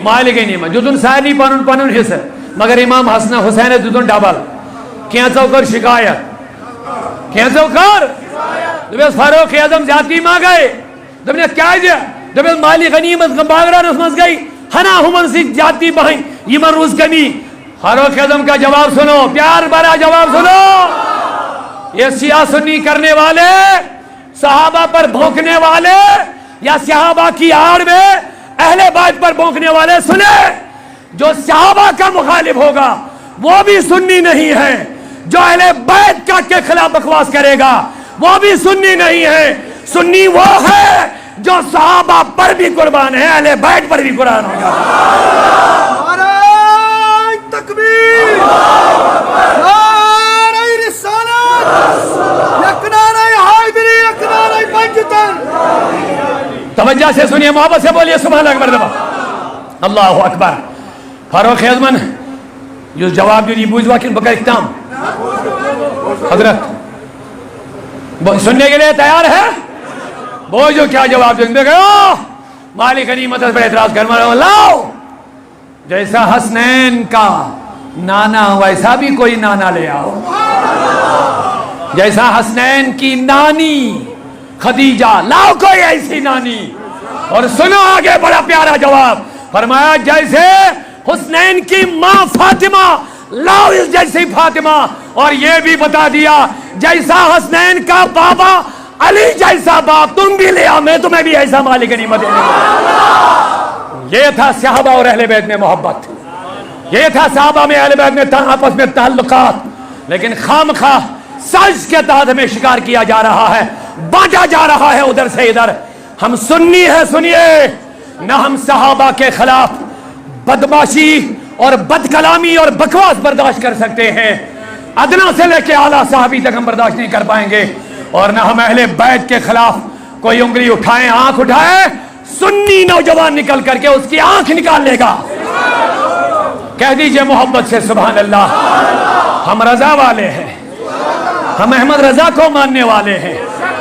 مالہِ گٔے نعمت دِتُن سارنٕے پنُن پنُن حصہٕ مگر امام حسن حسینس دِتُن ڈبل کینژو کٔر شکایت کینژو کر دپس فاروق اعظم زیادتی ما گئے دپس کیا دپس مالی غنیمت باغرانس مز گئی ہنا ہمن سی زیادتی بہن یمن روز کمی فاروق اعظم کا جواب سنو پیار بھرا جواب سنو یہ سیاہ سنی کرنے والے صحابہ پر بھونکنے والے یا صحابہ کی آڑ میں اہل بیت پر بھونکنے والے سنے جو صحابہ کا مخالف ہوگا وہ بھی سنی نہیں ہے جو اہل بیت کا کے خلاف بکواس کرے گا وہ بھی سنی نہیں ہے سنی وہ ہے جو صحابہ پر بھی قربان ہے اہل بیت پر بھی قربان ہوگا نعرہ تکبیر نعرہ رسالت یک نعرہ حیدری یک نعرہ پنجتن توجہ سے سنیے محبت سے بولیے سبحان اللہ اکبر دبا اللہ اکبر فاروق اعظمن یہ جواب جو بوجھ واقعی بکر اختام حضرت سننے کے لیے تیار ہے بوجھو کیا جواب دیں گے مالک غنیمت پر اعتراض کرنا لاؤ جیسا حسنین کا نانا ویسا بھی کوئی نانا لے آؤ جیسا حسنین کی نانی خدیجہ لاؤ کوئی ایسی نانی اور سنو آگے بڑا پیارا جواب فرمایا جیسے حسنین کی ماں فاطمہ لاؤ اس جیسی فاطمہ اور یہ بھی بتا دیا جیسا حسنین کا بابا علی جیسا باپ تم بھی لے آؤ میں تمہیں بھی ایسا مالک غنیمت دے دوں یہ تھا صحابہ اور اہل بیت میں محبت یہ تھا صحابہ میں اہل بیت میں آپس میں تعلقات لیکن خامخواہ سائنس کے تحت ہمیں شکار کیا جا رہا ہے بانٹا جا رہا ہے ادھر سے ادھر ہم سنی ہے سنیے نہ ہم صحابہ کے خلاف بدماشی اور بد کلامی اور بکواس برداشت کر سکتے ہیں، ادنا سے لے کے اعلیٰ صحابی تک ہم برداشت نہیں کر پائیں گے، اور نہ ہم اہل بیت کے خلاف کوئی انگلی اٹھائیں، آنکھ اٹھائے، سنی نوجوان نکل کر کے اس کی آنکھ نکال لے گا۔ کہہ دیجئے محبت سے سبحان اللہ۔ ہم رضا والے ہیں، ہم احمد رضا کو ماننے والے ہیں،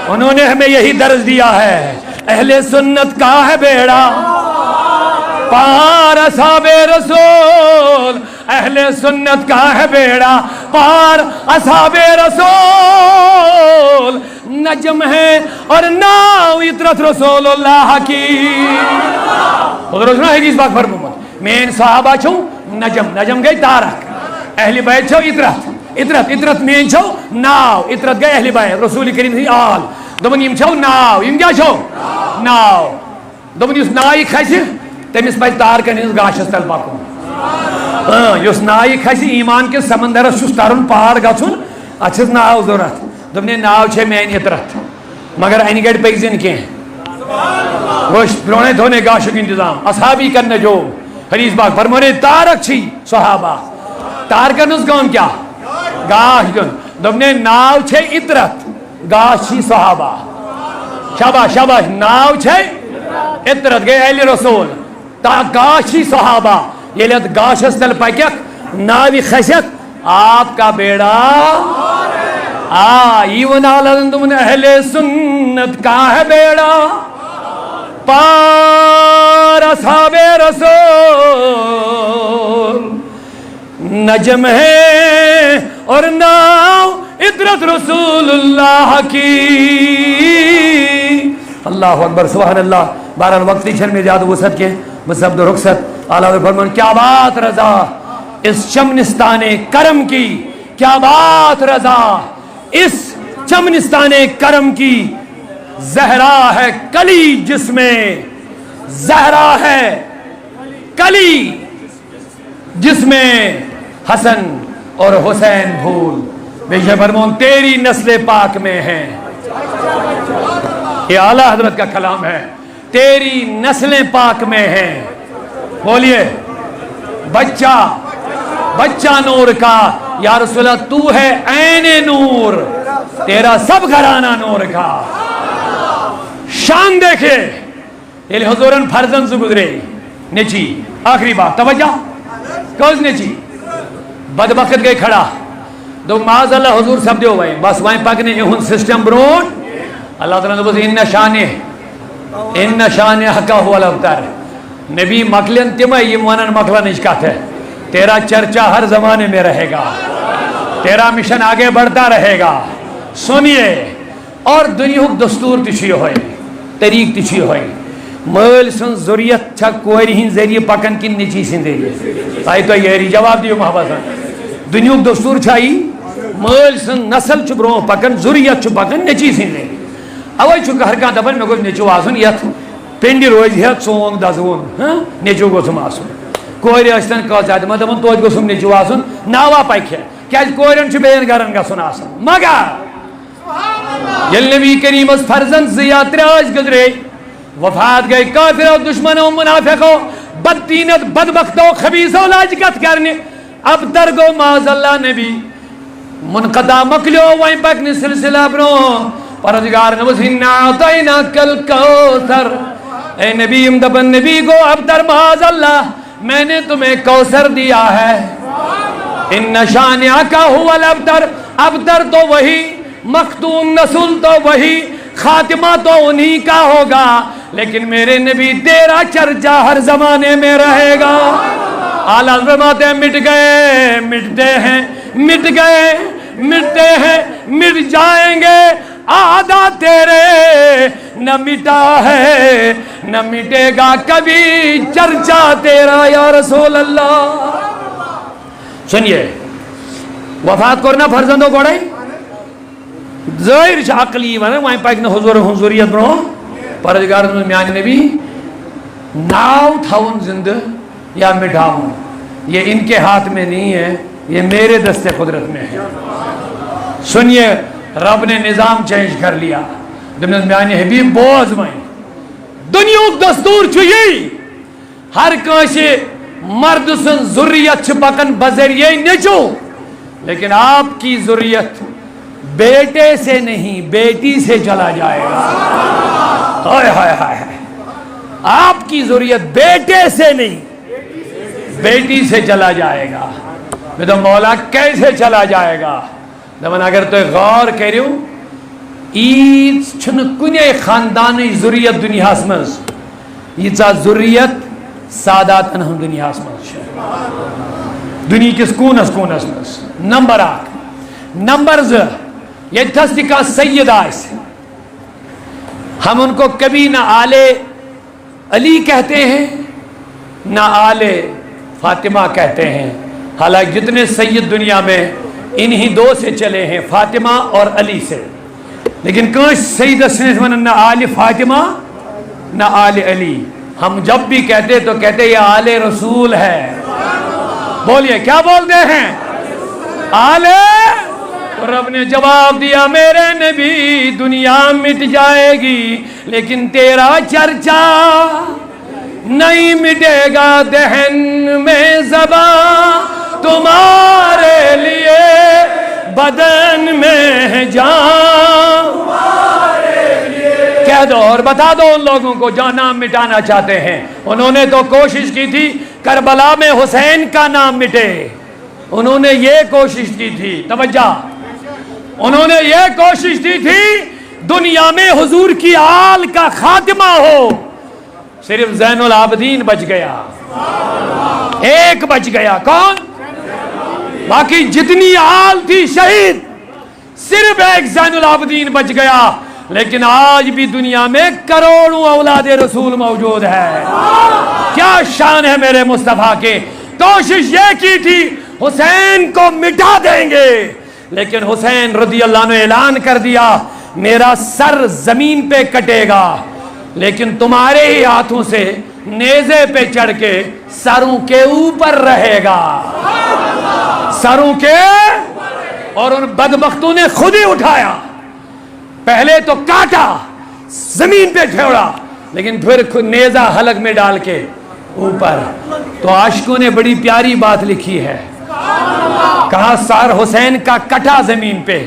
انہوں نے ہمیں یہی درس دیا ہے، اہل سنت کا ہے بیڑا پار اصحاب رسول، اہل سنت کا ہے بیڑا پار اصحاب رسول، نجم ہے اور ناو اطرت رسول اللہ کی۔ حضور سنا حدیث پاک فرمود مین صحابہ چھو نجم، نجم گئی تارک، اہل بیت چھو اطرت، اطرت اطرت مین چھو ناو، اطرت گئی اہل بیت رسول کریم سی آل، دوبن یم چھو ناو، یم کیا چھو ناو، دوبن یس نائی کھسی تمس پہ تار کنس گاشس تل پکن، یس نائی کھسی ایمان کے سمندرس چھس ترن پار گھن اتھس ناو ضرورت، دوپنے ناو چھے مین اطرت، مگر این گڑ پکزن کی گوش برونے دھونے گاشک انتظام اصحابی کرنے جو حدیث پاک فرمونے تارک چھی صحابہ، تار کرنس کون کیا گاش دن، دوپنے ناو چھے اطرت گاش چھی صحابہ، شاباش شاباش، ناو چھے اطرت گئے اہل رسول تا گاشی صحابہ، یہ لیت گاش استل پاکیک ناوی خشک آپ کا بیڑا ایون آلندمن اہل سنت کا ہے بیڑا پار اصحاب رسول، نجم ہے اور ناو اطرت رسول اللہ کی۔ اللہ اکبر سبحان اللہ۔ بہرحال وقت چھن میں زیادہ وسعت کے مصبد رخصت اعلیٰ فرمان کیا بات رضا اس چمنستان کرم کی، کیا بات رضا اس چمنستان کرم کی، زہرا ہے کلی جس میں، زہرا ہے کلی جس میں حسن اور حسین پھول، بے شک فرمان تیری نسل پاک میں ہے، یہ اعلیٰ حضرت کا کلام ہے، تیری نسلیں پاک میں ہیں۔ بولیے بچہ بچہ نور کا، یا رسول اللہ تو ہے عین نور، تیرا سب گھرانہ نور کا۔ شان دیکھے یہ حضورن فرزن سے گزرے نیچی، آخری بات توجہ کوز نیچی بدبخت گئے کھڑا دو معاذ اللہ حضور سب دیو بھائی بس وائیں پاکنے یہن سسٹم برون اللہ تعالیٰ نے بس ان شان حقا ہوا الابتر، نبی مکلن تمہیں یہ مانن مکلن اشکات ہے، تیرا چرچا ہر زمانے میں رہے گا، تیرا مشن آگے بڑھتا رہے گا۔ سنیے اور دنیا دستور تشی ہوئی، طریق تشی ہوئی، مل سن ضروریت چھا کوئی ہی ذریعے پکن کی نیچی سن ذریعے آئی تو یہ جواب دیو محبت دنیا دستور چھائی مل سن نسل چھ برو پکن ضروریت چھ پکن نیچی سن ذریعے اوے چھو ہر کان دپن میں گوش نیچو آسن یت پنڈی روز ہت سونگ دزون نیچو گوسم آسن کوئی اشتن کا زیادہ میں دپن توج گوسم نیچو آسن ناوا پاک ہے کیا کوئرن چھ بین گرن گسن آسن مگر یل نبی کریم اس فرزند زیاد راج گزرے وفات گئے کافر و دشمن و منافق و بددینت بدبخت و خبیث و لاجکت کرنے اب تر گو معاذ اللہ نبی منقطع مکلو وائیں پاکنے سلسلہ برو پردگار نبس ہننا آتائنا کل کوثر، اے نبی امدبن نبی کو اب تر معاذ اللہ میں نے تمہیں کوثر دیا ہے، ان شانعہ کا ہوا الابتر، ابتر تو وہی مختوم نسل تو وہی خاتمہ تو انہی کا ہوگا، لیکن میرے نبی تیرا چرچا ہر زمانے میں رہے گا۔ اعلیٰ فرماتے ہیں مٹ گئے مٹتے ہیں، مٹ گئے مٹتے ہیں، مٹ جائیں گے آدھا تیرے، نہ مٹا ہے نہ مٹے گا کبھی چرچا تیرا یا رسول اللہ۔ سنیے وفات کرنا فرزندوں گوڑے ظاہر عقلی وانا وہیں پاک نے حضور حضوریت برو پردگار میان نبی ناو تھاون زندہ یا مٹھاؤں یہ ان کے ہاتھ میں نہیں ہے، یہ میرے دست قدرت میں ہے۔ سنیے رب نے نظام چینج کر لیا، دنیا میان حبیب بوز میں دنیا دستور چھوئی ہر کانشی مرد سن ذریت پکن بذریعہ نچو، لیکن آپ کی ذریت بیٹے سے نہیں بیٹی سے چلا جائے گا. ہائے ہائے ہائے، آپ کی ذریت بیٹے سے نہیں بیٹی سے چلا جائے گا. میں تو مولا کیسے چلا جائے گا؟ دمن اگر تو غور کرو، چھن کنے خاندانی ذریت دنیا مز ییژا ذریت ساداتن ہم دنیا مز دنیا کس کونس کونس مز. نمبر 1. نمبر 2، یتھس تہ کانٛہہ سید آسہِ، ہم ان کو کبھی نہ آل علی کہتے ہیں نہ آل فاطمہ کہتے ہیں، حالانکہ جتنے سید دنیا میں انہی دو سے چلے ہیں، فاطمہ اور علی سے. لیکن کچھ سید نہ آل فاطمہ نہ آل علی. ہم جب بھی کہتے تو کہتے یہ آل رسول ہے. بولیے کیا بولتے ہیں؟ آل. رب نے جواب دیا میرے نبی دنیا مٹ جائے گی لیکن تیرا چرچا نہیں مٹے گا، دہن میں زباں تمہارے لیے بدن میں جان. کہہ دو اور بتا دو ان لوگوں کو جو نام مٹانا چاہتے ہیں. انہوں نے تو کوشش کی تھی کربلا میں حسین کا نام مٹے، انہوں نے یہ کوشش کی تھی. توجہ، انہوں نے یہ کوشش کی تھی دنیا میں حضور کی آل کا خاتمہ ہو. صرف زین العابدین بچ گیا، ایک بچ گیا. کون؟ باقی جتنی آل تھی شہید، صرف ایک زین العابدین بچ گیا. لیکن آج بھی دنیا میں کروڑوں اولاد رسول موجود ہے. کیا شان ہے میرے مصطفیٰ کے. کوشش یہ کی تھی حسین کو مٹا دیں گے، لیکن حسین رضی اللہ عنہ نے اعلان کر دیا میرا سر زمین پہ کٹے گا لیکن تمہارے ہی ہاتھوں سے نیزے پہ چڑھ کے سروں کے اوپر رہے گا. سروں کے. اور ان بدبختوں نے خود ہی اٹھایا، پہلے تو کاٹا زمین پہ چھوڑا لیکن پھر نیزہ حلق میں ڈال کے اوپر. تو عاشقوں نے بڑی پیاری بات لکھی ہے، کہا سر حسین کا کٹا زمین پہ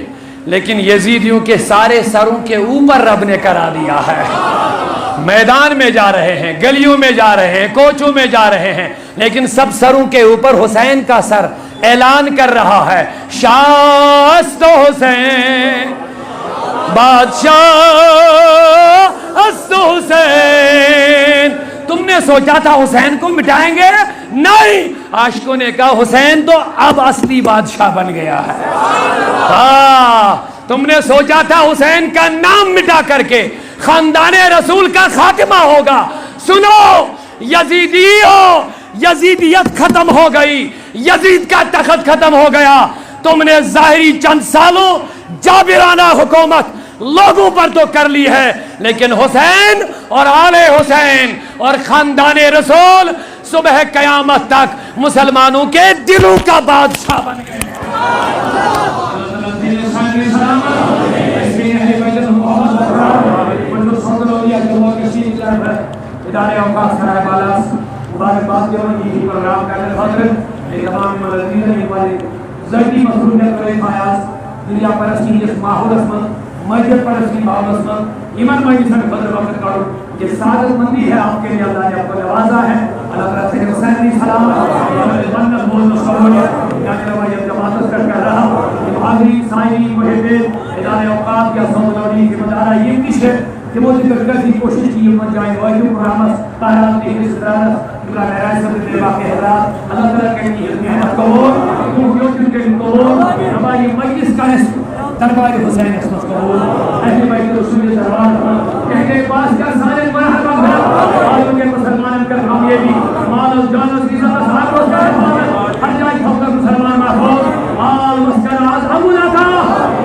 لیکن یزیدیوں کے سارے سروں کے اوپر رب نے کرا دیا ہے. میدان میں جا رہے ہیں، گلیوں میں جا رہے ہیں، کوچوں میں جا رہے ہیں، لیکن سب سروں کے اوپر حسین کا سر. اعلان کر رہا ہے شاست حسین بادشاہ است حسین. تم نے سوچا تھا حسین کو مٹائیں گے؟ نہیں. عاشقوں نے کہا حسین تو اب اصلی بادشاہ بن گیا ہے. ہاں، تم نے سوچا تھا حسین کا نام مٹا کر کے خاندان رسول کا خاتمہ ہوگا. سنو یزیدیو، یزیدیت ختم ہو گئی، یزید کا تخت ختم ہو گیا. تم نے ظاہری چند سالوں جابرانہ حکومت لوگوں پر تو کر لی ہے، لیکن حسین اور آل حسین اور خاندان رسول صبح قیامت تک مسلمانوں کے دلوں کا بادشاہ بن گئے. ادارے اوقاف سرائے بالاس مبارکباد کے لیے پروگرام کرنے خاطر تمام ملازمین ہماری ذاتی مسئولیت کا فیاض دنیا پرستی اس ماحول میں مسجد پرستی ماحول میں ایمان مجلس میں بدر وقت کرو. یہ سعادت مندی ہے آپ کے لیے، اللہ نے آپ کو نوازا ہے. اللہ تعالیٰ سے حسین کی سلامت بندہ بول مصور یا جماعت کر رہا حاضری سائنی محبین ادارے اوقاف یا سومنوری کی مدارہ یہ کس ہے کہ وہ ذکر کی کوشش کی امت جائے واجب پرامت طاہرات کی استرارت جبرا میراج سب کے واقع حضرات اللہ تعالیٰ کے لیے محمد قبول کیونکہ کے قبول ہماری مجلس کا دربار حسین اسمت قبول اہل بیت رسول دربار کہتے پاس کا سارے مرحبا آلوں کے مسلمان کا ہم یہ بھی مال و جان و عزت اصحاب و صحابہ ہر جائے ہم کا مسلمان محفوظ آل مسکن آزمنا تھا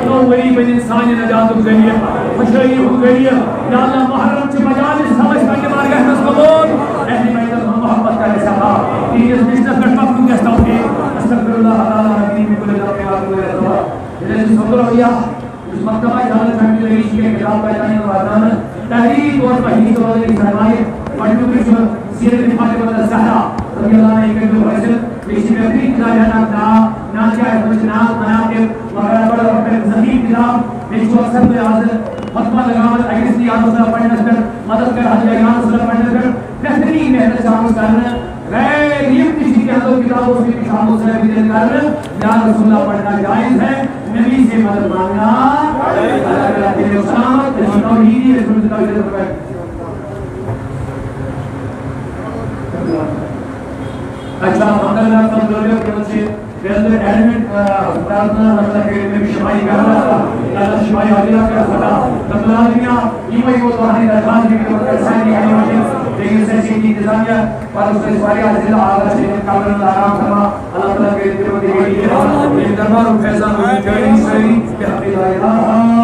تو وہی بن انسانی نجات و ذریعہ مشرعی ہو ذریعہ یا اللہ محرم سے مجالس سمجھ کر کے مارگاہ میں قبول اہل بیت محبت کا رسالہ تیس بزنس میں پاک کو کہتا ہوں کہ استغفر اللہ تعالی ربی میں کل جاتے ہیں آپ کو رہتا ہے صدر ہویا اس مکتبہ جہاں فیملی رئیس کے خلاف بیتانی وعدان تحریک اور تحریک اور سرمائے پڑھنے کی سیرت فاطمہ الزہرا رضی اللہ عنہ کے جو رجل بیشی بہترین کتاب ہے ناچہ اجناس مناقب وغیرہ بڑا وقت زمین کتاب بیشو اکثر میں حاضر فتوہ لگامت اگرسی آدھو صلی پڑھنے کر مدد کر حج ایان صلی پڑھنے کر بہترین محنت شامل کرنا غیر یہ کسی کے اندر کتابوں سے بھی شامل سے بھی دل کرنا یا رسول اللہ پڑھنا جائز ہے نبی سے مدد مانگنا اللہ کے لئے اسلامت توحیدی رسول اللہ علیہ وسلم اچھا الحمدللہ سب لوگوں کے بچے ریلوے ایڈمنٹ پرارتھنا رکھتا کہ میں بھی شمائی کر رہا تھا اللہ شمائی حاضرہ کر سکتا تبلا دنیا یہ وہ تو ہماری درخواست بھی کہ سائنی آئی ہوئی لیکن سیسی کی انتظامیہ پر اس سے سواری حاضر آگا سے کامل اللہ آرام فرما اللہ تعالیٰ کے اتنے وقت دیکھیں یہ دربار و فیضان و جائیں سوئی بحقی لا الہ